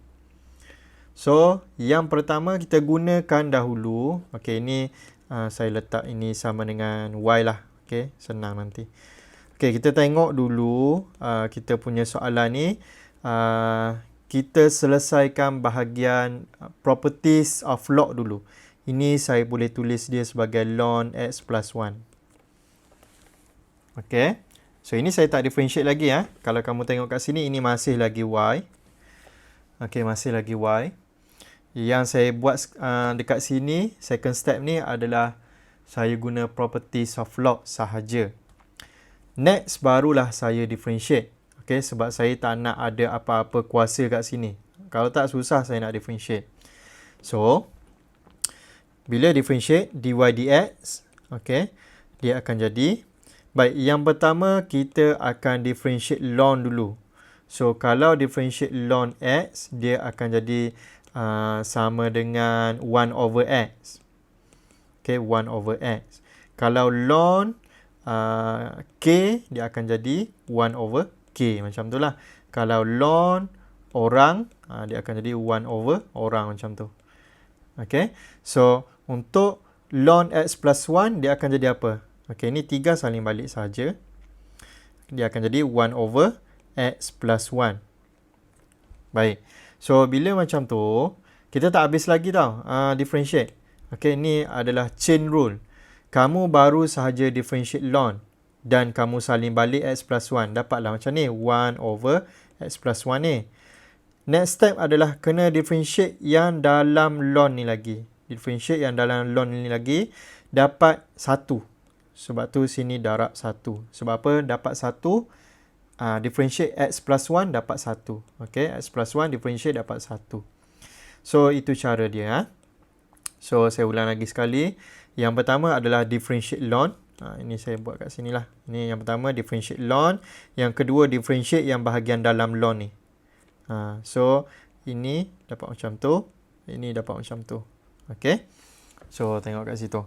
Speaker 1: So, yang pertama kita gunakan dahulu. Okey, ini saya letak ini sama dengan y lah. Okey, senang nanti. Okey, kita tengok dulu kita punya soalan ni. Kita selesaikan bahagian properties of log dulu. Ini saya boleh tulis dia sebagai ln x plus 1. Okey. So, ini saya tak differentiate lagi Kalau kamu tengok kat sini, ini masih lagi y. Okey, masih lagi y. Yang saya buat dekat sini, second step ni adalah saya guna properties of log sahaja. Next, barulah saya differentiate. Okey, sebab saya tak nak ada apa-apa kuasa kat sini. Kalau tak, susah saya nak differentiate. So, bila differentiate dy dx, okey, dia akan jadi. Baik, yang pertama kita akan differentiate ln dulu. So, kalau differentiate ln x, dia akan jadi sama dengan 1 over x. Okay, 1 over x. Kalau ln k, dia akan jadi 1 over k. Macam tu lah. Kalau ln orang, dia akan jadi 1 over orang macam tu. Okay. So, untuk ln x plus 1, dia akan jadi apa? Okay, ini 3 saling balik saja. Dia akan jadi 1 over x plus 1. Baik. So, bila macam tu, kita tak habis lagi tau differentiate. Okay, ini adalah chain rule. Kamu baru sahaja differentiate ln dan kamu saling balik x plus 1. Dapatlah macam ni, 1 over x plus 1 ni. Next step adalah kena differentiate yang dalam ln ni lagi. Differentiate yang dalam ln ni lagi. Dapat 1. Sebab tu sini darab 1. Sebab apa? Dapat 1. Differentiate x plus 1 dapat 1. Okay, x plus 1 differentiate dapat 1. So, itu cara dia. So, saya ulang lagi sekali. Yang pertama adalah differentiate ln. Ini saya buat kat sini lah. Ini yang pertama, differentiate ln. Yang kedua, differentiate yang bahagian dalam ln ni. So, ini dapat macam tu. Ini dapat macam tu. Okay. So, tengok kat situ.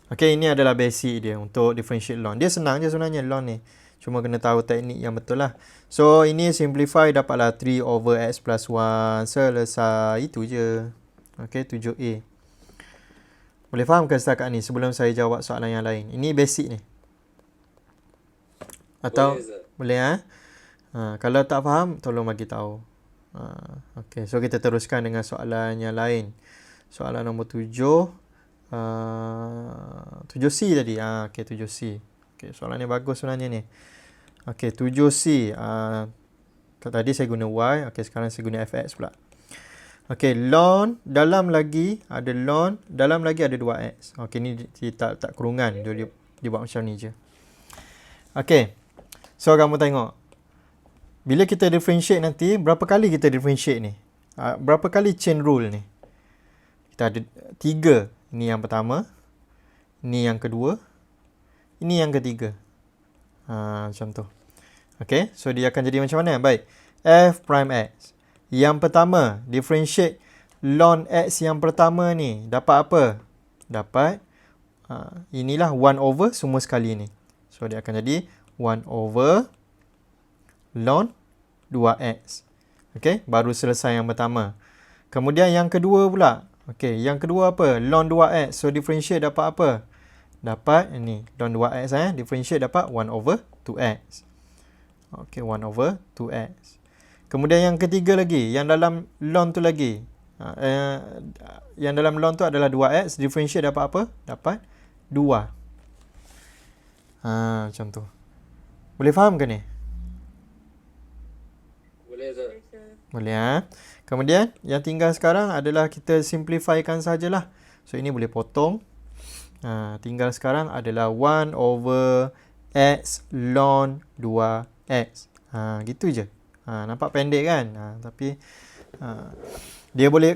Speaker 1: Okay, ini adalah basic dia untuk differentiate ln. Dia senang je sebenarnya ln ni. Cuma kena tahu teknik yang betul lah. So, ini simplify dapatlah 3 over x plus 1. Selesai. Itu je. Okay, 7A. Boleh faham ke setakat ni sebelum saya jawab soalan yang lain? Ini basic ni. Atau
Speaker 2: Boleh, Zat.
Speaker 1: boleh kalau tak faham, tolong bagi tahu. Okay, so kita teruskan dengan soalan yang lain. Soalan nombor 7. 7C tadi. Okay, 7C. Okay, soalan ni bagus sebenarnya ni. Okay, 7C. Tadi saya guna Y. Okay, sekarang saya guna fx pula. Okay, ln dalam lagi ada ln, dalam lagi ada 2x. Okay, ni dia tak kurungan. Dia buat macam ni je. Okay, so kamu tengok. Bila kita differentiate nanti, berapa kali kita differentiate ni? Berapa kali chain rule ni? Kita ada 3. Ini yang pertama. Ini yang kedua. Ini yang ketiga. Macam tu. Okay, so dia akan jadi macam mana? Baik. F prime x. Yang pertama, differentiate ln x yang pertama ni. Dapat apa? Dapat, inilah 1 over semua sekali ni. So, dia akan jadi 1 over ln 2x. Okay, baru selesai yang pertama. Kemudian yang kedua pula. Okay, yang kedua apa? Ln 2x. So, differentiate dapat apa? Dapat ini, ln 2x differentiate dapat 1 over 2x. Okay, 1 over 2x. Kemudian yang ketiga lagi, yang dalam ln tu lagi. Yang dalam ln tu adalah 2x, differentiate dapat apa? Dapat 2. Macam tu. Boleh faham ke ni?
Speaker 2: Boleh, Zat.
Speaker 1: Boleh. Kemudian yang tinggal sekarang adalah kita simplifykan sajalah. So ini boleh potong. Tinggal sekarang adalah 1 over x ln 2x. Gitu je. Nampak pendek kan? Tapi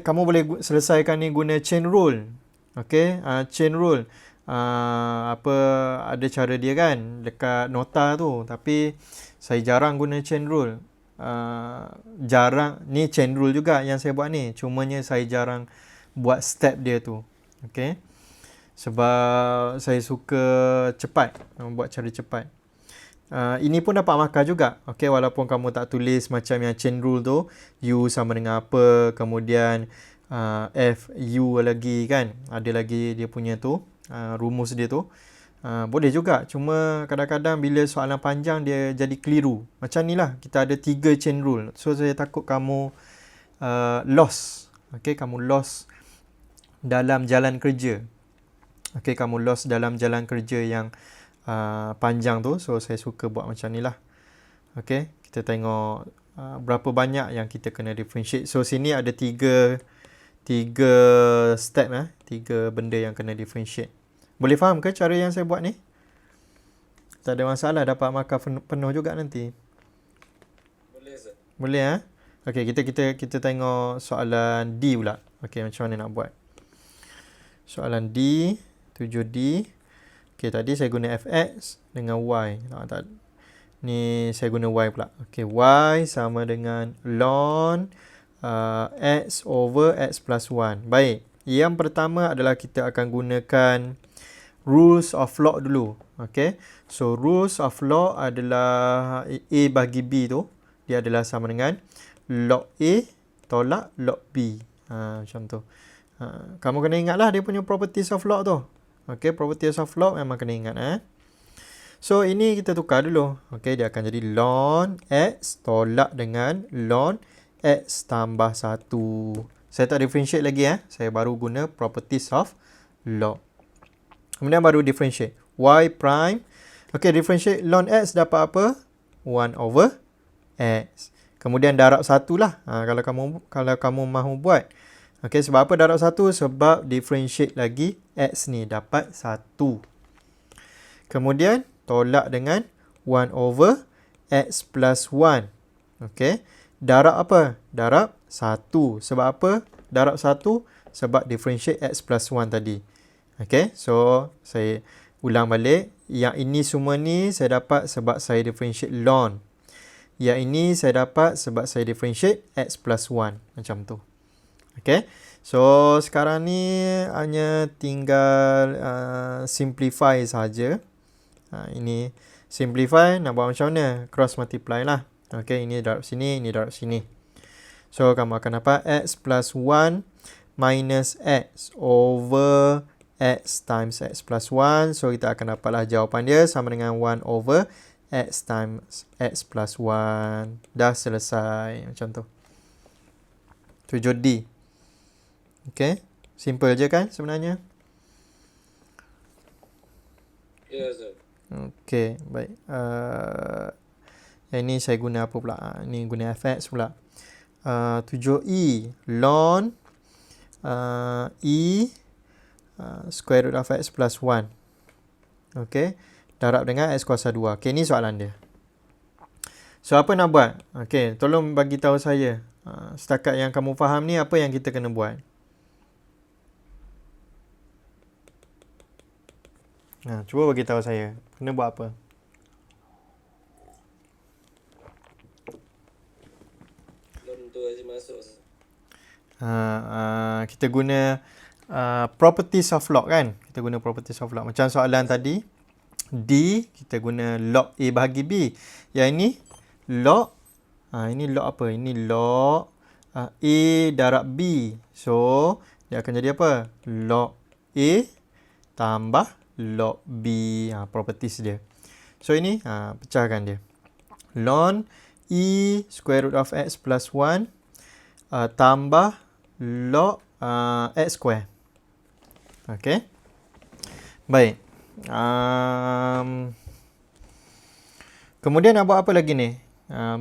Speaker 1: kamu boleh selesaikan ni guna chain rule. Okay, chain rule. Ada cara dia kan dekat nota tu, tapi saya jarang guna chain rule. Ni chain rule juga yang saya buat ni, cumanya saya jarang buat step dia tu. Okay, sebab saya suka cepat, buat cara cepat. Ini pun dapat markah juga. Okay, walaupun kamu tak tulis macam yang chain rule tu, U sama dengan apa, kemudian F, U lagi kan. Ada lagi dia punya tu, rumus dia tu. Boleh juga. Cuma kadang-kadang bila soalan panjang dia jadi keliru. Macam ni lah. Kita ada 3 chain rule. So, saya takut kamu lost. Okay, kamu lost dalam jalan kerja. Okay, kamu lost dalam jalan kerja yang panjang tu. So, saya suka buat macam ni lah. Okay, kita tengok berapa banyak yang kita kena differentiate. So, sini ada 3 step 3 benda yang kena differentiate. Boleh faham ke cara yang saya buat ni? Tak ada masalah, dapat markah penuh juga nanti.
Speaker 2: Boleh, Zat.
Speaker 1: Boleh Okay, kita tengok soalan D pula. Okay, macam mana nak buat? Soalan D, 7D. Okay, tadi saya guna fx dengan y. Ni saya guna y pula. Okay, y sama dengan ln x over x plus 1. Baik, yang pertama adalah kita akan gunakan rules of log dulu. Okay, so rules of log adalah A bagi B tu, dia adalah sama dengan log A tolak log B. Macam tu. Kamu kena ingatlah dia punya properties of log tu. Okay, properties of log memang kena ingat. So, ini kita tukar dulu. Okay, dia akan jadi ln x tolak dengan ln x tambah 1. Saya tak differentiate lagi. Saya baru guna properties of log. Kemudian baru differentiate. Y prime. Okay, differentiate ln x dapat apa? 1 over x. Kemudian darab 1 lah. Kalau kamu mahu buat. Okay, sebab apa darab 1? Sebab differentiate lagi x ni dapat 1. Kemudian tolak dengan 1 over x plus 1. Okay, darab apa? Darab 1. Sebab apa? Darab 1? Sebab differentiate x plus 1 tadi. Okay, so saya ulang balik. Yang ini semua ni saya dapat sebab saya differentiate ln. Yang ini saya dapat sebab saya differentiate x plus 1. Macam tu. Okay, So, sekarang ni hanya tinggal simplify saja. Ini simplify, nak buat macam mana? Cross multiply lah. Okay, ini darab sini, ini darab sini. So, kamu akan dapat x plus 1 minus x over x times x plus 1. So, kita akan dapatlah jawapan dia sama dengan 1 over x times x plus 1. Dah selesai. Macam tu. 7D. Okay. Simple je kan sebenarnya?
Speaker 2: Ya, Zat.
Speaker 1: Okay, baik. Yang ini saya guna apa pula? Ini guna fx pula. 7e ln e square root of x plus 1. Okay. Darab dengan x kuasa 2. Okay, ni soalan dia. So, apa nak buat? Okay, tolong bagi tahu saya. Setakat yang kamu faham ni, apa yang kita kena buat? Cuba bagi tahu saya. Kena buat apa?
Speaker 2: Lon tu aja masuk.
Speaker 1: Kita guna properties of log kan? Kita guna properties of log. Macam soalan tadi, D, kita guna log A bahagi B. Yang ini, log, ini log apa? Ini log A darab B. So, dia akan jadi apa? Log A tambah log B. Properties dia. So, ini pecahkan dia. Ln E square root of x plus 1 tambah log x square. Okay. Baik. Kemudian nak buat apa lagi ni?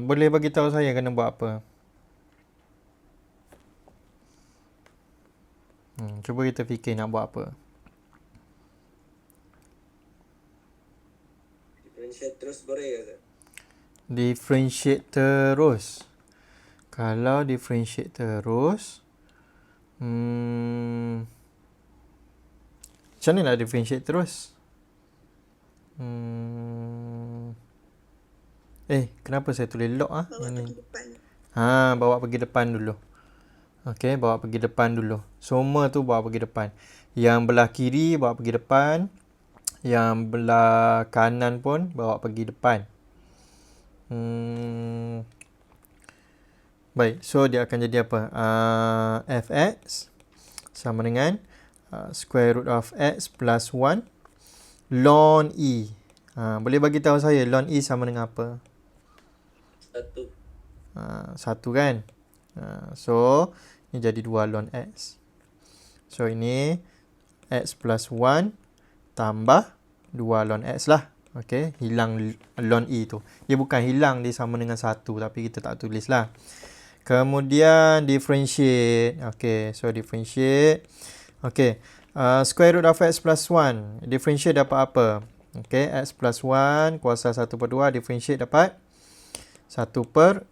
Speaker 1: Boleh bagi tahu saya kena buat apa? Cuba kita fikir nak buat apa.
Speaker 2: Differentiate terus boleh ya, Zat?
Speaker 1: Differentiate terus. Kalau differentiate terus, macam mana nak differentiate terus? Kenapa saya tulis log
Speaker 3: Bawa pergi depan.
Speaker 1: Bawa pergi depan dulu. Okey, bawa pergi depan dulu. Semua tu bawa pergi depan. Yang belah kiri bawa pergi depan. Yang belah kanan pun bawa pergi depan. Baik, so dia akan jadi apa? Fx sama dengan square root of x plus 1 ln E. Boleh bagi tahu saya ln E sama dengan apa?
Speaker 2: 1.
Speaker 1: 1 kan? So, ini jadi 2 ln x. So, ini x plus 1 tambah 2 ln x lah. Okay, hilang ln E tu. Dia bukan hilang, dia sama dengan 1. Tapi kita tak tulis lah. Kemudian differentiate. Okay, so differentiate. Okay, square root of x plus 1. Differentiate dapat apa? Okay, x plus 1 kuasa 1 per 2. Differentiate dapat 1 per...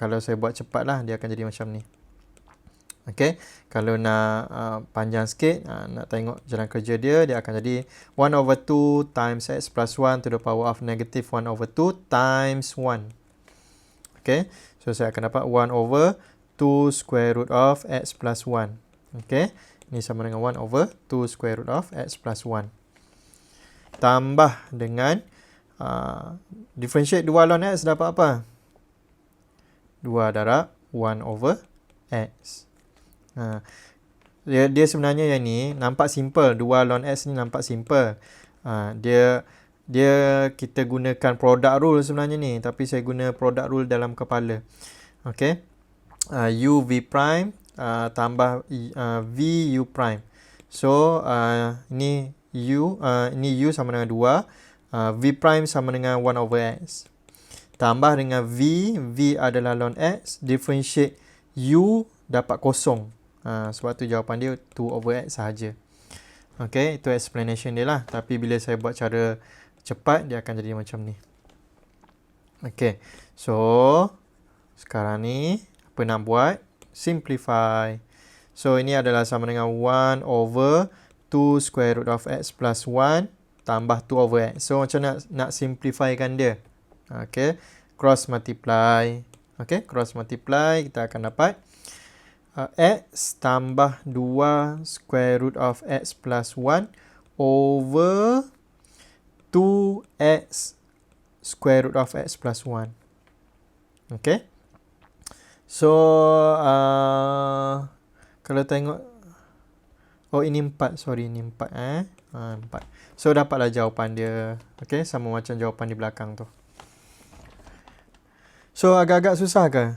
Speaker 1: kalau saya buat cepat lah, dia akan jadi macam ni. Okay, kalau nak panjang sikit, nak tengok jalan kerja dia, dia akan jadi 1 over 2 times x plus 1 to the power of negative 1 over 2 times 1. Okay, so saya akan dapat 1 over 2 square root of x plus 1. Okay, ini sama dengan 1 over 2 square root of x plus 1. Tambah dengan differentiate 2 ln x dapat apa? 2 darab 1 over x. Dia sebenarnya yang ni nampak simple. 2 ln x ni nampak simple. Dia kita gunakan product rule sebenarnya ni, tapi saya guna product rule dalam kepala. Okey. U v prime tambah v u prime. So ini u sama dengan 2, v prime sama dengan 1 over x. Tambah dengan v adalah ln x, differentiate u dapat kosong. Sebab tu jawapan dia 2 over x sahaja. Okay, itu explanation dia lah. Tapi bila saya buat cara cepat, dia akan jadi macam ni. Okay, so sekarang ni apa nak buat? Simplify. So ini adalah sama dengan 1 over 2 square root of x plus 1 tambah 2 over x. So macam nak simplifykan dia? Okay, cross multiply. Okay, cross multiply, kita akan dapat X tambah 2 square root of X plus 1 over 2X square root of X plus 1. Okay. So, kalau tengok, oh ini 4, sorry, ini 4 4. So, dapatlah jawapan dia. Okay, sama macam jawapan di belakang tu. So, agak-agak susah ke?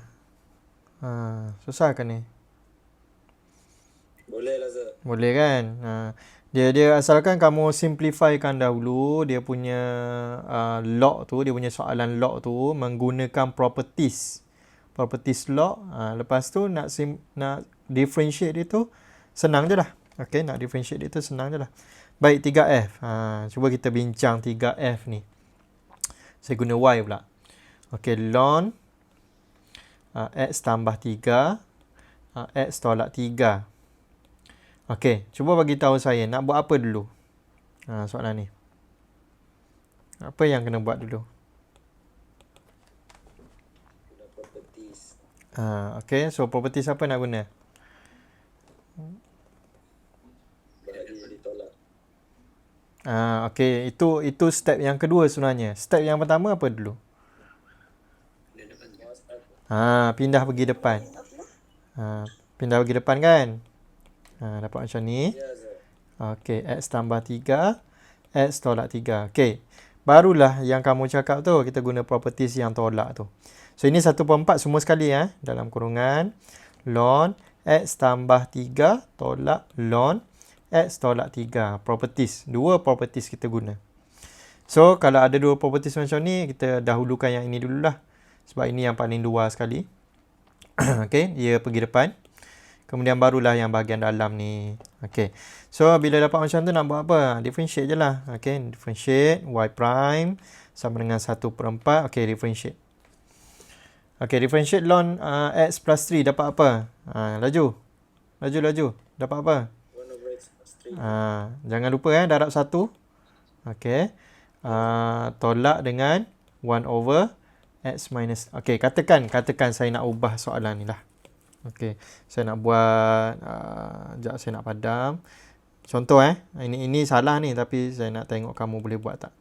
Speaker 1: Susah ke ni?
Speaker 2: Boleh lah, Zat.
Speaker 1: Boleh kan? Dia asalkan kamu simplifykan dahulu dia punya log tu, dia punya soalan log tu menggunakan properties log. Lepas tu nak differentiate dia tu senang je lah. Okay, nak differentiate dia tu senang je lah. Baik, 3F. Cuba kita bincang 3F ni. Saya guna Y pula. Okay, ln X tambah 3 X tolak 3. Okey, cuba bagi tahu saya nak buat apa dulu. Soalan ni. Apa yang kena buat dulu?
Speaker 2: Guna properties.
Speaker 1: Okey, so properties apa nak guna?
Speaker 2: Bahagi ditolak.
Speaker 1: Okey, itu step yang kedua sebenarnya. Step yang pertama apa dulu? Pindah pergi depan. Pindah pergi depan kan? Dapat macam ni.
Speaker 2: Ya, Zat.
Speaker 1: Okey, X tambah 3, X tolak 3. Okey, barulah yang kamu cakap tu, kita guna properties yang tolak tu. So, ini 1/4 semua sekali dalam kurungan. Ln X tambah 3 tolak ln X tolak 3. Properties. Dua properties kita guna. So, kalau ada dua properties macam ni, kita dahulukan yang ini dululah. Sebab ini yang paling luar sekali. Okey, dia pergi depan. Kemudian barulah yang bahagian dalam ni. Okay. So, bila dapat macam tu nak buat apa? Differentiate je lah. Okay. Differentiate. Y prime sama dengan 1/4. Okay. Differentiate. Okay. Differentiate ln X plus 3 dapat apa? Laju. Dapat apa?
Speaker 2: 1 over X plus 3.
Speaker 1: Jangan lupa darab 1. Okay. Tolak dengan 1 over X minus. Okay. Katakan saya nak ubah soalan ni lah. Okey, saya nak buat sekejap saya nak padam. Contoh ini salah ni tapi saya nak tengok kamu boleh buat tak.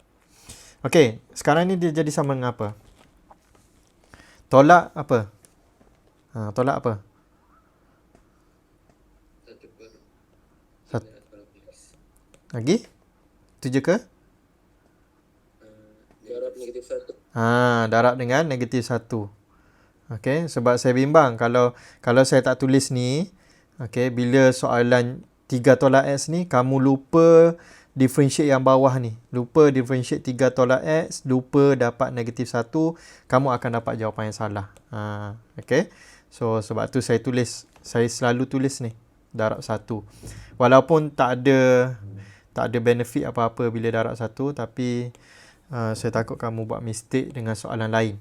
Speaker 1: Okey, sekarang ni dia jadi sama dengan apa? Tolak apa? Tolak apa? Lagi? Itu je ke?
Speaker 2: Darab negatif 1.
Speaker 1: Darab dengan negatif 1. Okey, sebab saya bimbang kalau saya tak tulis ni, okey, bila soalan 3 tolak X ni kamu lupa differentiate yang bawah ni. Lupa differentiate 3 tolak X, lupa dapat negatif 1, kamu akan dapat jawapan yang salah. Okey. So sebab tu saya selalu tulis ni darab 1. Walaupun tak ada benefit apa-apa bila darab 1, tapi saya takut kamu buat mistake dengan soalan lain.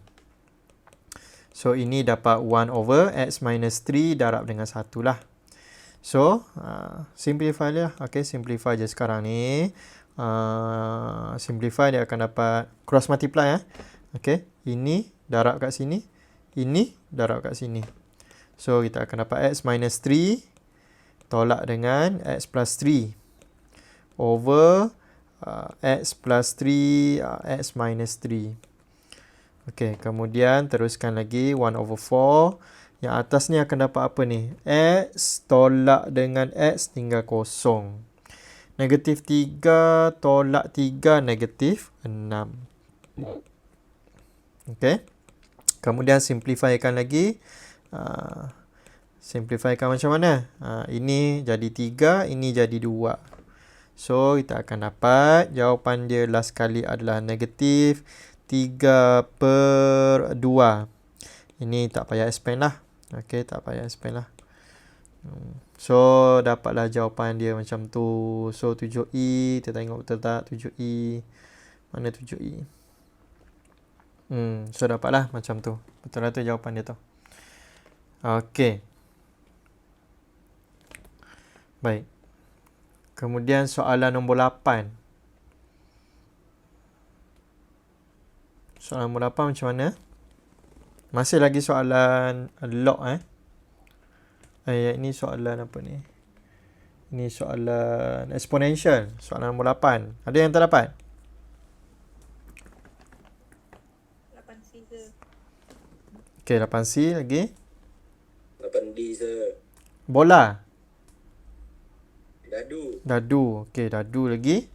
Speaker 1: So, ini dapat 1 over X minus 3 darab dengan 1 lah. So, simplify lah. Okay, simplify je sekarang ni. Simplify dia akan dapat cross multiply. Okay, ini darab kat sini. Ini darab kat sini. So, kita akan dapat X minus 3 tolak dengan X plus 3 over X plus 3 X minus 3. Okey, kemudian teruskan lagi 1 over 4. Yang atas ni akan dapat apa ni? X tolak dengan X tinggal kosong. Negatif 3 tolak 3 negatif 6. Okey. Kemudian simplifykan lagi. Simplifykan macam mana? Ini jadi 3, ini jadi 2. So, kita akan dapat jawapan dia last kali adalah negatif 3/2. Ini tak payah expand lah. Okey, tak payah expand lah. So, dapatlah jawapan dia macam tu. So, 7E. Kita tengok betul tak 7E. Mana 7E? So, dapatlah macam tu. Betul lah tu jawapan dia tu. Okey. Baik. Kemudian soalan nombor 8. Soalan nombor 8 macam mana? Masih lagi soalan log Ini soalan apa ni? Ini soalan exponential. Soalan nombor 8. Ada yang tak dapat?
Speaker 3: 8C ke?
Speaker 1: Okey, 8C lagi.
Speaker 2: 8D sir.
Speaker 1: Bola.
Speaker 2: Dadu.
Speaker 1: Dadu. Okey, dadu lagi.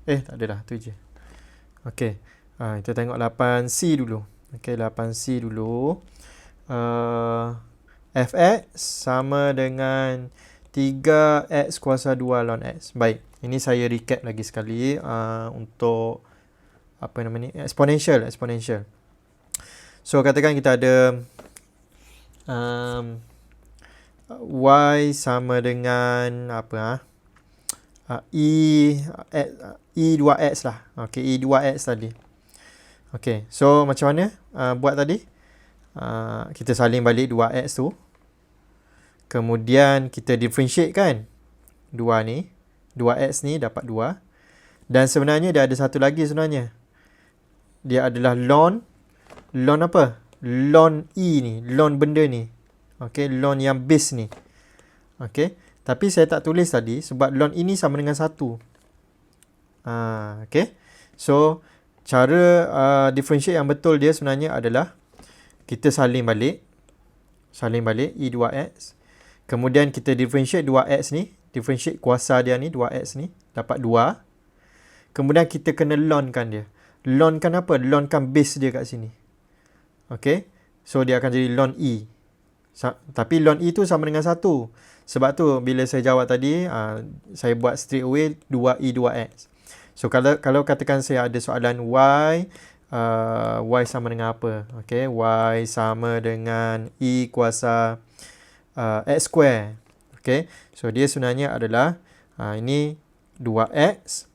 Speaker 1: Tak ada dah. Tu je. Okey. Kita tengok 8C dulu. Okey, 8C dulu. Fx sama dengan 3x kuasa 2 ln x. Baik. Ini saya recap lagi sekali untuk apa nama ni? Exponential. So, katakan kita ada y sama dengan apa E2x lah. Okey, E2x tadi. Okey, so macam mana buat tadi? Kita salin balik 2x tu. Kemudian kita differentiate kan 2x ni dapat 2. Dan sebenarnya dia ada satu lagi sebenarnya. Dia adalah ln apa? Ln E ni, ln benda ni. Okey, ln yang base ni. Okey, tapi saya tak tulis tadi sebab ln ini sama dengan 1. Okey. So, cara differentiate yang betul dia sebenarnya adalah kita salin balik E2x. Kemudian kita differentiate 2x ni, differentiate kuasa dia ni, 2x ni, dapat 2. Kemudian kita kena lnkan dia. Lnkan apa? Lnkan base dia kat sini. Okey. So, dia akan jadi ln E. Tapi ln E tu sama dengan 1. Sebab tu, bila saya jawab tadi, saya buat straight away 2E 2x. So, kalau katakan saya ada soalan y sama dengan apa? Okey, y sama dengan E kuasa x square. Okey, so dia sebenarnya adalah ini 2x.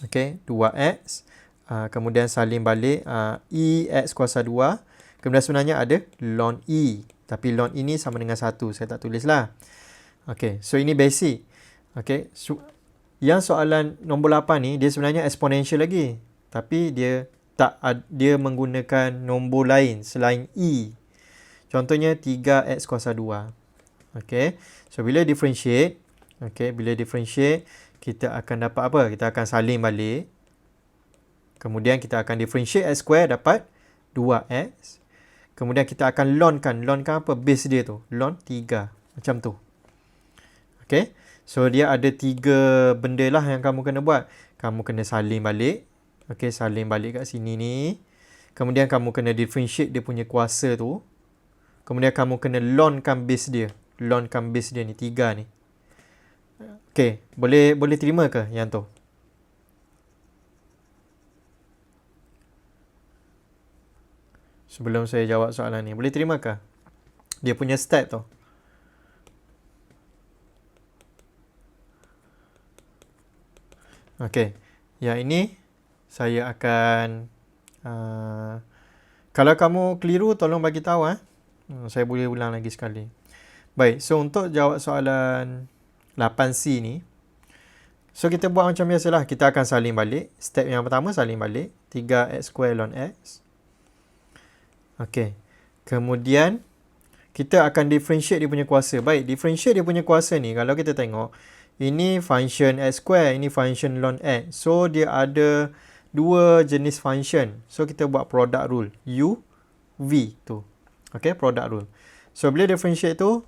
Speaker 1: Okey, 2x. Kemudian salin balik E x kuasa 2. Kemudian sebenarnya ada ln E. Tapi ln ini sama dengan 1. Saya tak tulis lah. Okey, so ini basic. Okey, so, yang soalan nombor 8 ni, dia sebenarnya exponential lagi. Tapi dia menggunakan nombor lain selain E. Contohnya 3x kuasa 2. Okey. So, bila differentiate, kita akan dapat apa? Kita akan salin balik. Kemudian kita akan differentiate x square dapat 2x. Kemudian kita akan lnkan apa? Base dia tu. Ln 3. Macam tu. Okey. So, dia ada 3 benda lah yang kamu kena buat. Kamu kena salin balik. Okey, salin balik kat sini ni. Kemudian kamu kena differentiate dia punya kuasa tu. Kemudian kamu kena lnkan base dia. Lnkan base dia ni, 3 ni. Okey, boleh terima ke yang tu? Sebelum saya jawab soalan ni, boleh terima ke? Dia punya step tu. Okey, yang ini saya akan kalau kamu keliru tolong bagi tahu saya boleh ulang lagi sekali. Baik, so untuk jawab soalan 8C ni, so kita buat macam biasalah, kita akan salin balik. Step yang pertama salin balik 3x square ln x. Okey. Kemudian kita akan differentiate dia punya kuasa. Baik, differentiate dia punya kuasa ni kalau kita tengok, ini function x square, ini function ln x. So dia ada dua jenis function. So kita buat product rule. U, V tu. Okey, product rule. So bila differentiate tu,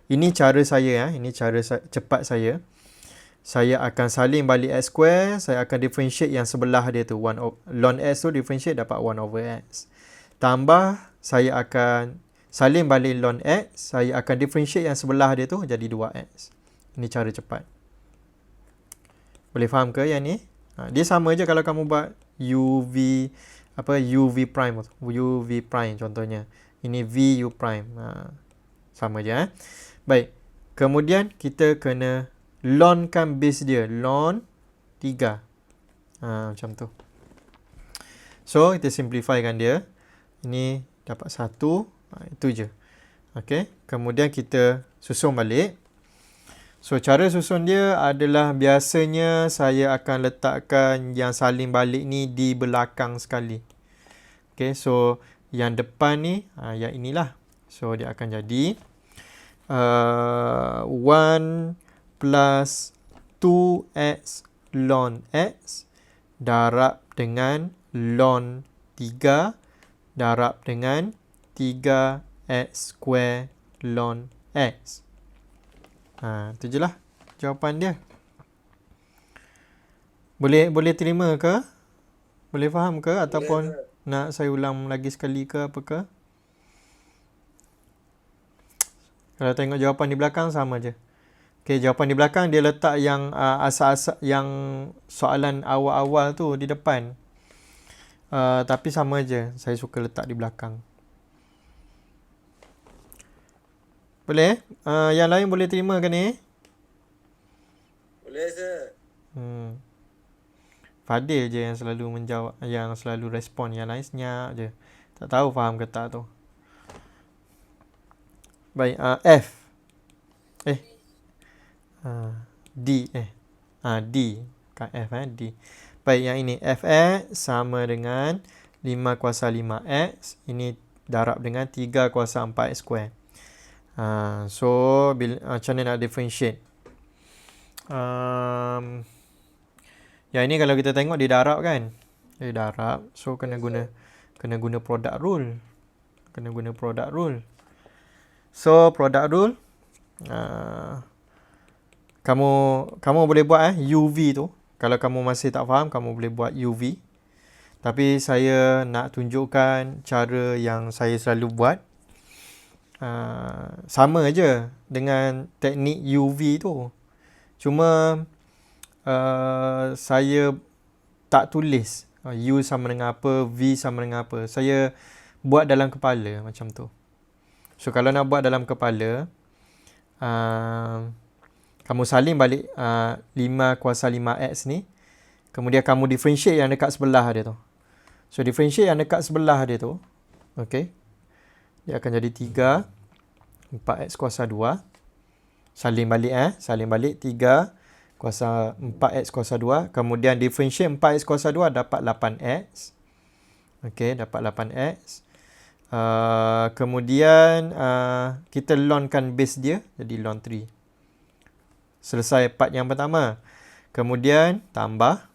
Speaker 1: ini cara saya ini cara cepat saya. Saya akan salin balik x square, saya akan differentiate yang sebelah dia tu, ln x tu differentiate dapat 1 over x. Tambah saya akan salin balik ln x, saya akan differentiate yang sebelah dia tu jadi 2x. Ini cara cepat. Boleh faham ke yang ni? Dia sama je kalau kamu buat UV prime, UV prime contohnya. Ini VU prime. Sama je. Baik. Kemudian kita kena lnkan base dia. Ln 3. Macam tu. So, kita simplifykan dia. Ini dapat 1. Itu je. Okay. Kemudian kita susun balik. So, cara susun dia adalah biasanya saya akan letakkan yang salin balik ni di belakang sekali. Okay. So, yang depan ni, yang inilah. So, dia akan jadi 1 plus 2x ln x darab dengan ln 3 darab dengan 3x square ln x. Itu je lah jawapan dia. Boleh terima ke? Boleh faham ke? Ataupun nak saya ulang lagi sekali ke apa ke? Kalau tengok jawapan di belakang sama je. Okey, jawapan di belakang dia letak yang asal-asal yang soalan awal-awal tu di depan. Tapi sama je. Saya suka letak di belakang. Boleh? Yang lain boleh terima ke ni?
Speaker 2: Boleh, sir.
Speaker 1: Fadil je yang selalu menjawab, yang selalu respon. Yang lain senyap je. Tak tahu faham ke tak tu. Baik, F. D. D. Bukan F, D. Baik, yang ini. Fx sama dengan 5 kuasa 5x. Ini darab dengan 3 kuasa 4x square. So, macam mana nak differentiate? Yang ini kalau kita tengok dia darab kan. Dia darab. So, kena guna product rule. So, product rule. Kamu boleh buat UV tu. Kalau kamu masih tak faham, kamu boleh buat UV. Tapi saya nak tunjukkan cara yang saya selalu buat. Sama je dengan teknik UV tu. Cuma saya tak tulis U sama dengan apa, V sama dengan apa. Saya buat dalam kepala macam tu. So, kalau nak buat dalam kepala, kamu salin balik 5 kuasa 5x ni. Kemudian kamu differentiate yang dekat sebelah dia tu. So, differentiate yang dekat sebelah dia tu. Okay. Dia akan jadi 3 4x kuasa 2. Salin balik 3 kuasa 4x kuasa 2. Kemudian differentiate 4x kuasa 2 dapat 8x. Okay, dapat 8x. Kemudian kita lonkan base dia jadi ln 3. Selesai part yang pertama. Kemudian tambah.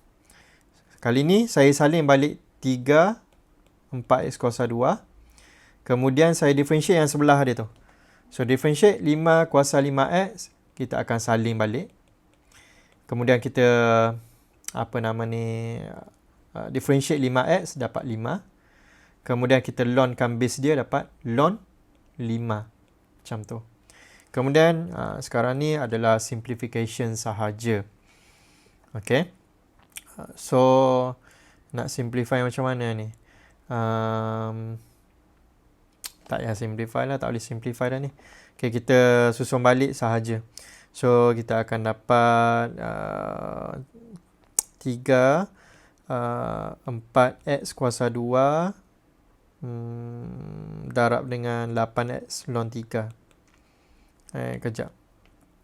Speaker 1: Kali ni saya salin balik 3 4x kuasa 2. Kemudian saya differentiate yang sebelah dia tu. So, differentiate 5 kuasa 5x. Kita akan salin balik. Kemudian kita differentiate 5x dapat 5. Kemudian kita lonkan base dia dapat ln 5. Macam tu. Kemudian sekarang ni adalah simplification sahaja. Okay. So, nak simplify macam mana ni? Tak payah simplify lah. Tak boleh simplify dah ni. Okay, kita susun balik sahaja. So, kita akan dapat 3 4x kuasa 2 darab dengan 8x ln 3. Kejap.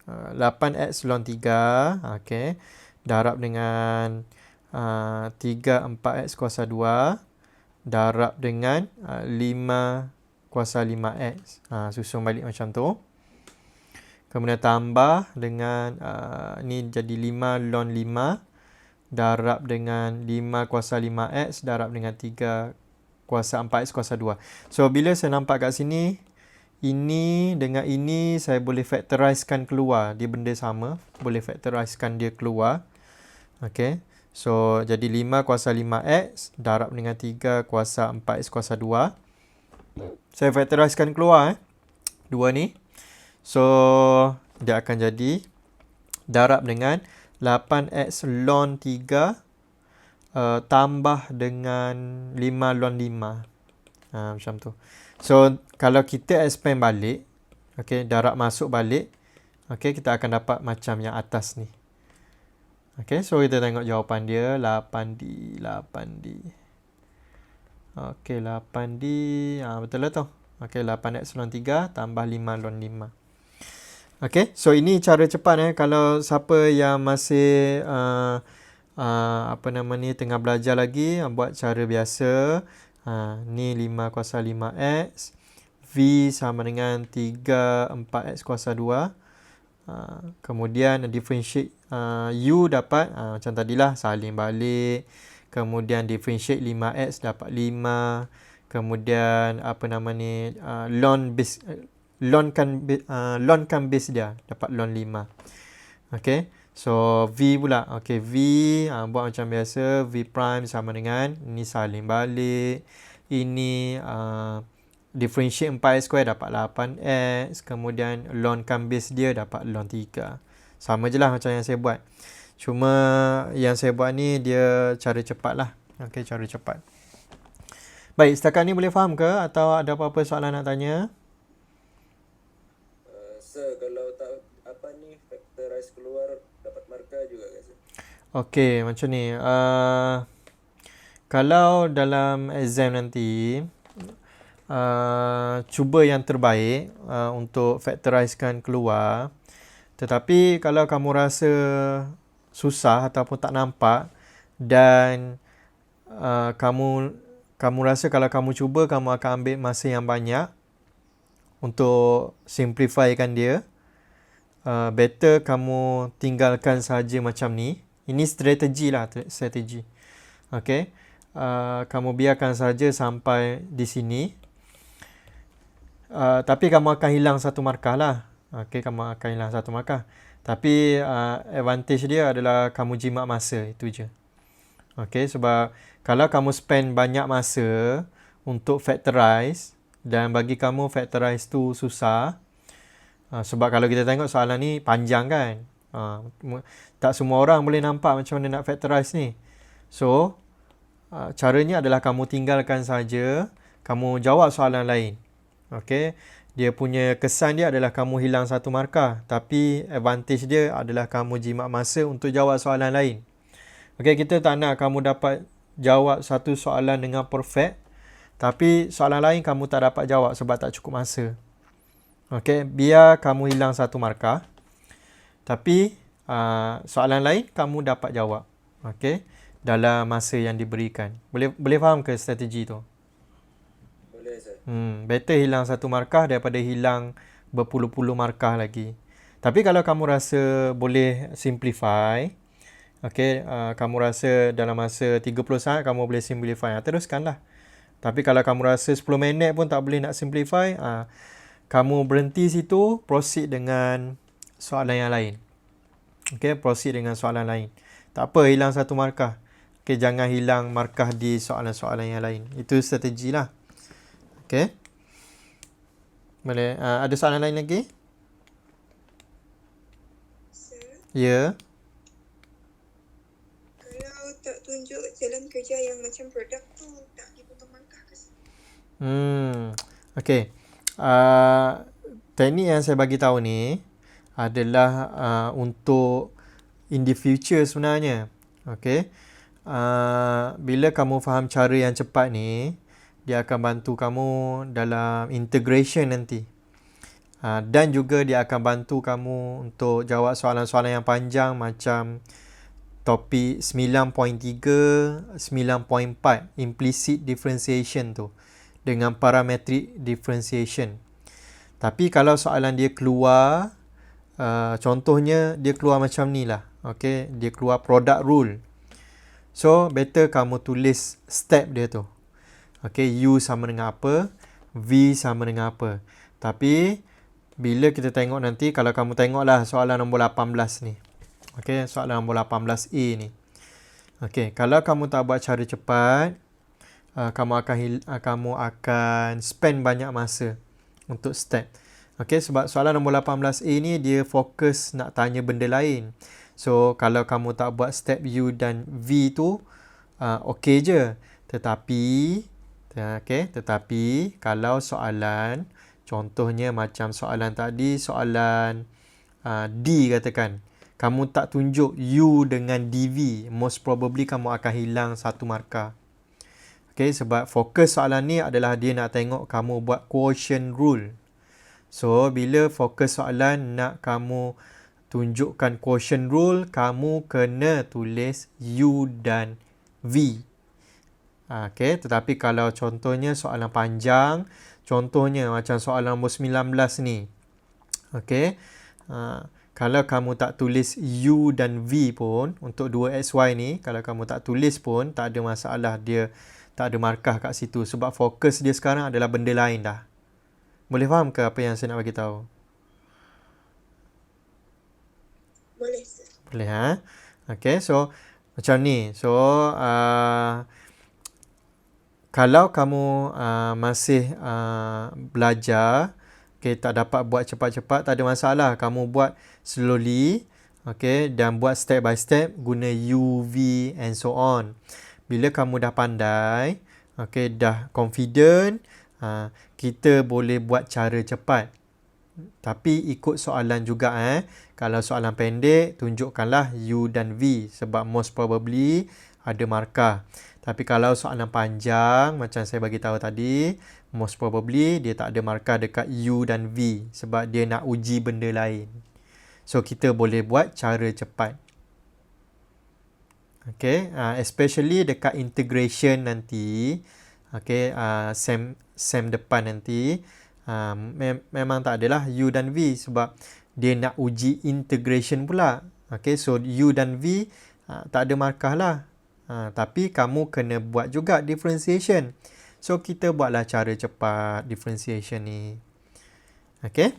Speaker 1: 8x ln 3. Okay. Darab dengan 3 4x kuasa 2 darab dengan 5 kuasa 5x. Susun balik macam tu. Kemudian tambah dengan ni jadi 5 ln 5 darab dengan 5 kuasa 5x darab dengan 3 kuasa 4x kuasa 2. So, bila saya nampak kat sini, ini dengan ini saya boleh factorizekan keluar. Dia benda sama. Boleh factorizekan dia keluar. Okay. So, jadi 5 kuasa 5x darab dengan 3 kuasa 4x kuasa 2. Saya factorizekan keluar 2 ni. So, dia akan jadi darab dengan 8x ln 3 tambah dengan 5 ln 5. Macam tu. So, kalau kita expand balik, okay, darab masuk balik, okay, kita akan dapat macam yang atas ni. Okay, so kita tengok jawapan dia 8D. Okay, 8D. Betul lah tu. Okay, 8x ln 3 tambah 5 ln 5. Okay, so ini cara cepat kalau siapa yang masih tengah belajar lagi, buat cara biasa. Ni 5 kuasa 5x V sama dengan 3, 4X kuasa 2. Kemudian differentiate U dapat macam tadilah, salin balik. Kemudian differentiate 5X dapat 5. Kemudian apa nama ni, lonkan base dia dapat ln 5. Okey. So V pula. Okey, V buat macam biasa. V prime sama dengan ini salin balik. Ini differentiate 4x2 dapat 8x. Kemudian lonkan base dia dapat ln 3. Sama je lah macam yang saya buat. Cuma yang saya buat ni dia cara cepat lah. Okey, cara cepat. Baik, setakat ni boleh faham ke? Atau ada apa-apa soalan nak tanya?
Speaker 2: Sir, kalau tak apa ni factorize keluar dapat markah juga ke sir?
Speaker 1: Okey, macam ni. Kalau dalam exam nanti, cuba yang terbaik untuk factorizekan keluar. Tetapi kalau kamu rasa susah ataupun tak nampak dan kamu rasa kalau kamu cuba kamu akan ambil masa yang banyak untuk simplifykan dia, better kamu tinggalkan saja macam ni. Ini strategi lah, strategi. Okey. Kamu biarkan saja sampai di sini. Tapi kamu akan hilang satu markah lah. Okey, kamu akan hilang satu markah. Tapi advantage dia adalah kamu jimat masa, itu je. Okey, sebab kalau kamu spend banyak masa untuk factorize dan bagi kamu factorize tu susah, sebab kalau kita tengok soalan ni panjang kan. Tak semua orang boleh nampak macam mana nak factorize ni. So, caranya adalah kamu tinggalkan saja, kamu jawab soalan lain. Okey, dia punya kesan dia adalah kamu hilang satu markah, tapi advantage dia adalah kamu jimat masa untuk jawab soalan lain. Okey, kita tak nak kamu dapat jawab satu soalan dengan perfect, tapi soalan lain kamu tak dapat jawab sebab tak cukup masa. Okey, biar kamu hilang satu markah, tapi soalan lain kamu dapat jawab. Okey, dalam masa yang diberikan. Boleh faham ke strategi tu?
Speaker 2: Boleh sir.
Speaker 1: Better hilang satu markah daripada hilang berpuluh-puluh markah lagi. Tapi kalau kamu rasa boleh simplify, okey, kamu rasa dalam masa 30 saat kamu boleh simplify, teruskanlah. Tapi kalau kamu rasa 10 minit pun tak boleh nak simplify, kamu berhenti situ, proceed dengan soalan yang lain. Okey, proceed dengan soalan lain. Tak apa, hilang satu markah. Okey, jangan hilang markah di soalan-soalan yang lain. Itu strategi lah. Okey. Boleh. Ada soalan lain lagi?
Speaker 3: Sir,
Speaker 1: Ya.
Speaker 3: kalau tak tunjuk jalan kerja yang macam produk tu, tak dipotong markah ke sir?
Speaker 1: Okey. Teknik yang saya bagi tahu ni adalah untuk in the future sebenarnya. Okey. Bila kamu faham cara yang cepat ni, dia akan bantu kamu dalam integration nanti. Dan juga dia akan bantu kamu untuk jawab soalan-soalan yang panjang macam topik 9.3, 9.4 implicit differentiation tu dengan parametric differentiation. Tapi kalau soalan dia keluar, contohnya dia keluar macam ni lah. Okay, dia keluar product rule. So, better kamu tulis step dia tu. Okay, U sama dengan apa, V sama dengan apa. Tapi, bila kita tengok nanti, kalau kamu tengoklah soalan nombor 18 ni. Okay, soalan nombor 18A ni. Okay, kalau kamu tak buat cara cepat, kamu akan spend banyak masa untuk step. Okay, sebab soalan nombor 18A ni dia fokus nak tanya benda lain. So, kalau kamu tak buat step U dan V tu, okey je. Tetapi kalau soalan, contohnya macam soalan tadi, soalan D katakan, kamu tak tunjuk U dengan DV, most probably kamu akan hilang satu markah. Okay, sebab fokus soalan ni adalah dia nak tengok kamu buat quotient rule. So, bila fokus soalan nak kamu tunjukkan quotient rule, kamu kena tulis U dan V. Okey, tetapi kalau contohnya soalan panjang, contohnya macam soalan nombor 19 ni. Okey. Kalau kamu tak tulis U dan V pun untuk 2XY ni, kalau kamu tak tulis pun tak ada masalah, dia tak ada markah kat situ sebab fokus dia sekarang adalah benda lain dah. Boleh faham ke apa yang saya nak bagi tahu?
Speaker 3: Boleh, sir.
Speaker 1: Boleh Okey, so macam ni. So kalau kamu masih belajar, okay, tak dapat buat cepat-cepat, tak ada masalah. Kamu buat slowly, okay, dan buat step by step, guna U, V and so on. Bila kamu dah pandai, okay, dah confident, kita boleh buat cara cepat. Tapi ikut soalan juga Kalau soalan pendek, tunjukkanlah U dan V sebab most probably ada markah. Tapi kalau soalan panjang, macam saya bagi tahu tadi, most probably dia tak ada markah dekat U dan V sebab dia nak uji benda lain. So, kita boleh buat cara cepat. Okay, especially dekat integration nanti, okay, sem depan nanti, memang tak adalah U dan V sebab dia nak uji integration pula. Okay, so U dan V tak ada markah lah. Tapi kamu kena buat juga differentiation. So, kita buatlah cara cepat differentiation ni. Okay.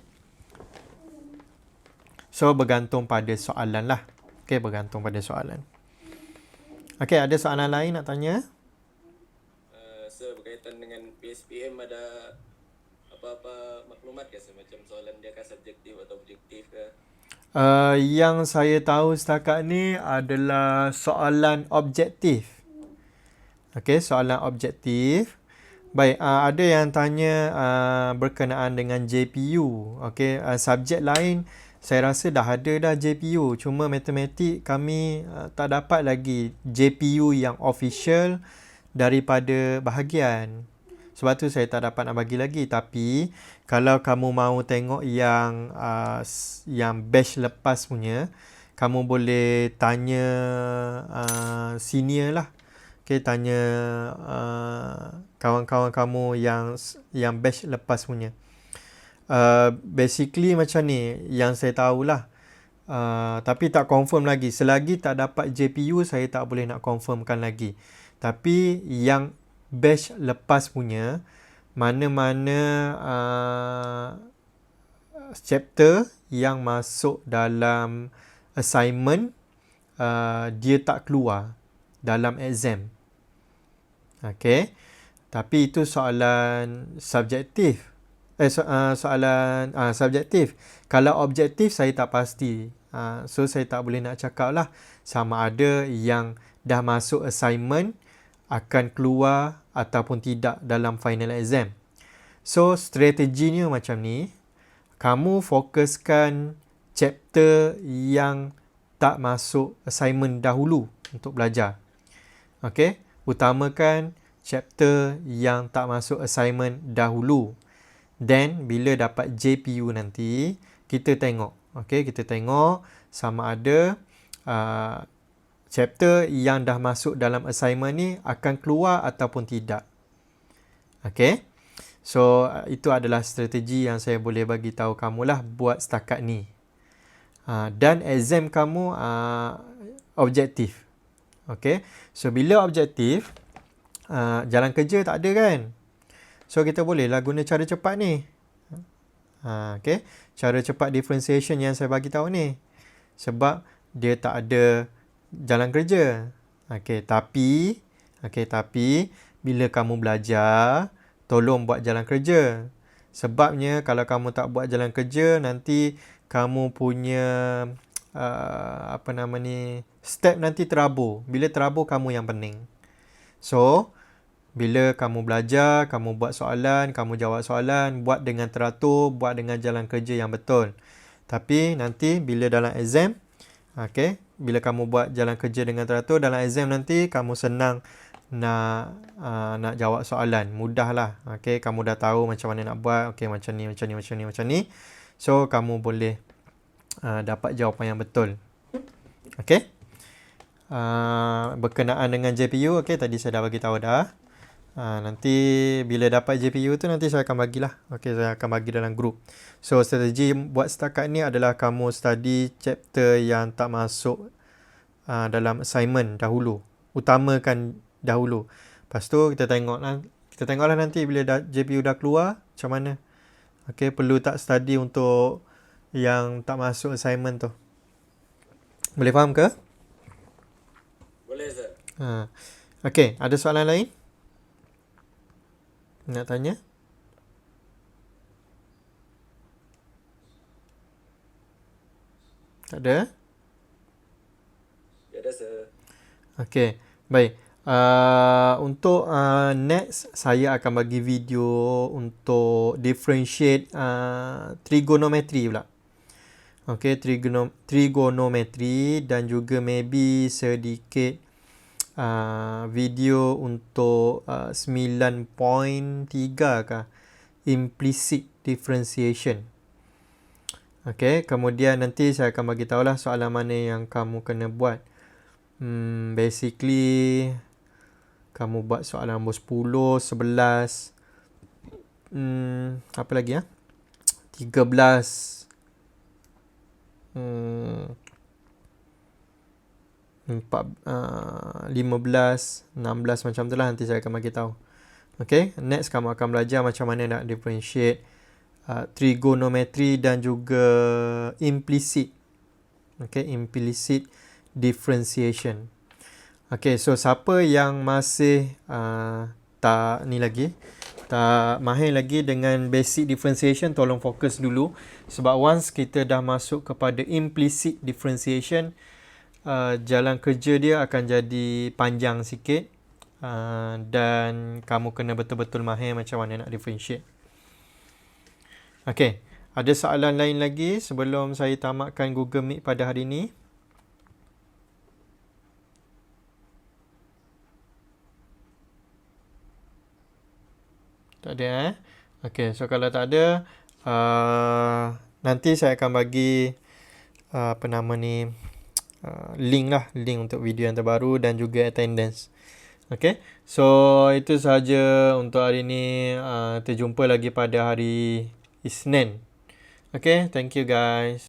Speaker 1: So, bergantung pada soalan lah. Okay, bergantung pada soalan. Okay, ada soalan lain nak tanya?
Speaker 2: Sir, berkaitan dengan PSPM ada apa-apa maklumat ke macam soalan dia kah subjektif atau objektif ke?
Speaker 1: Yang saya tahu setakat ni adalah soalan objektif. Okey, soalan objektif. Baik, ada yang tanya berkenaan dengan JPU. Okey, subjek lain saya rasa dah ada dah JPU. Cuma matematik kami tak dapat lagi JPU yang official daripada bahagian. Sebab tu saya tak dapat nak bagi lagi. Tapi kalau kamu mahu tengok yang batch lepas punya, kamu boleh tanya senior lah. Okay, tanya kawan-kawan kamu yang batch lepas punya. Basically macam ni yang saya tahulah. Tapi tak confirm lagi. Selagi tak dapat JPU, saya tak boleh nak confirmkan lagi. Tapi yang batch lepas punya, mana-mana chapter yang masuk dalam assignment, dia tak keluar dalam exam. Okay. Tapi itu soalan subjektif. Soalan subjektif. Kalau objektif, saya tak pasti. So, saya tak boleh nak cakap lah sama ada yang dah masuk assignment akan keluar ataupun tidak dalam final exam. So, strateginya macam ni. Kamu fokuskan chapter yang tak masuk assignment dahulu untuk belajar. Okay? Utamakan chapter yang tak masuk assignment dahulu. Then, bila dapat JPU nanti, kita tengok. Okay? Kita tengok sama ada chapter yang dah masuk dalam assignment ni akan keluar ataupun tidak. Okay. So, itu adalah strategi yang saya boleh bagi tahu kamu lah buat setakat ni. Dan exam kamu objektif. Okay. So, bila objektif, jalan kerja tak ada kan? So, kita bolehlah guna cara cepat ni. Okay. Cara cepat differentiation yang saya bagi tahu ni. Sebab dia tak ada jalan kerja. Tapi bila kamu belajar, tolong buat jalan kerja. Sebabnya kalau kamu tak buat jalan kerja, nanti kamu punya step nanti terabur. Bila terabur, kamu yang pening. So, bila kamu belajar, kamu buat soalan, kamu jawab soalan, buat dengan teratur, buat dengan jalan kerja yang betul. Tapi nanti bila dalam exam, bila kamu buat jalan kerja dengan teratur, dalam exam nanti kamu senang nak jawab soalan. Mudahlah. Kamu dah tahu macam mana nak buat. Macam ni. So, kamu boleh dapat jawapan yang betul. berkenaan dengan GPU. Okey, tadi saya dah bagi tahu dah. Nanti bila dapat GPU tu nanti saya akan bagilah. Okey, saya akan bagi dalam grup. So strategi buat setakat ni adalah kamu study chapter yang tak masuk dalam assignment dahulu. Utamakan dahulu. Lepas tu kita tengoklah nanti bila GPU dah keluar macam mana. Okey, perlu tak study untuk yang tak masuk assignment tu. Boleh faham ke?
Speaker 2: Boleh Sir.
Speaker 1: Okey, ada soalan lain? Nak tanya? Tak ada?
Speaker 2: Ya dah Sir.
Speaker 1: Okey, baik. Untuk next, saya akan bagi video untuk differentiate trigonometry pula. Okey, trigonometry dan juga maybe sedikit video untuk 9.3 kah? Implicit differentiation. Okey, kemudian nanti saya akan bagi tahulah soalan mana yang kamu kena buat. Basically kamu buat soalan nombor 10, 11, apa lagi 13, 15, 16 macam tu lah, nanti saya akan bagi tahu. Okay, next kamu akan belajar macam mana nak differentiate trigonometry dan juga implicit. Okay, implicit differentiation. Okay, so siapa yang masih tak mahir lagi dengan basic differentiation, tolong fokus dulu. Sebab once kita dah masuk kepada implicit differentiation, jalan kerja dia akan jadi panjang sikit, dan kamu kena betul-betul mahir macam mana nak differentiate. Okay, ada soalan lain lagi sebelum saya tamatkan Google Meet pada hari ini? Tak ada Okay, so kalau tak ada, nanti saya akan bagi link untuk video yang terbaru dan juga attendance. Okay, so itu sahaja untuk hari ini. Terjumpa lagi pada hari Isnin. Okay, thank you guys.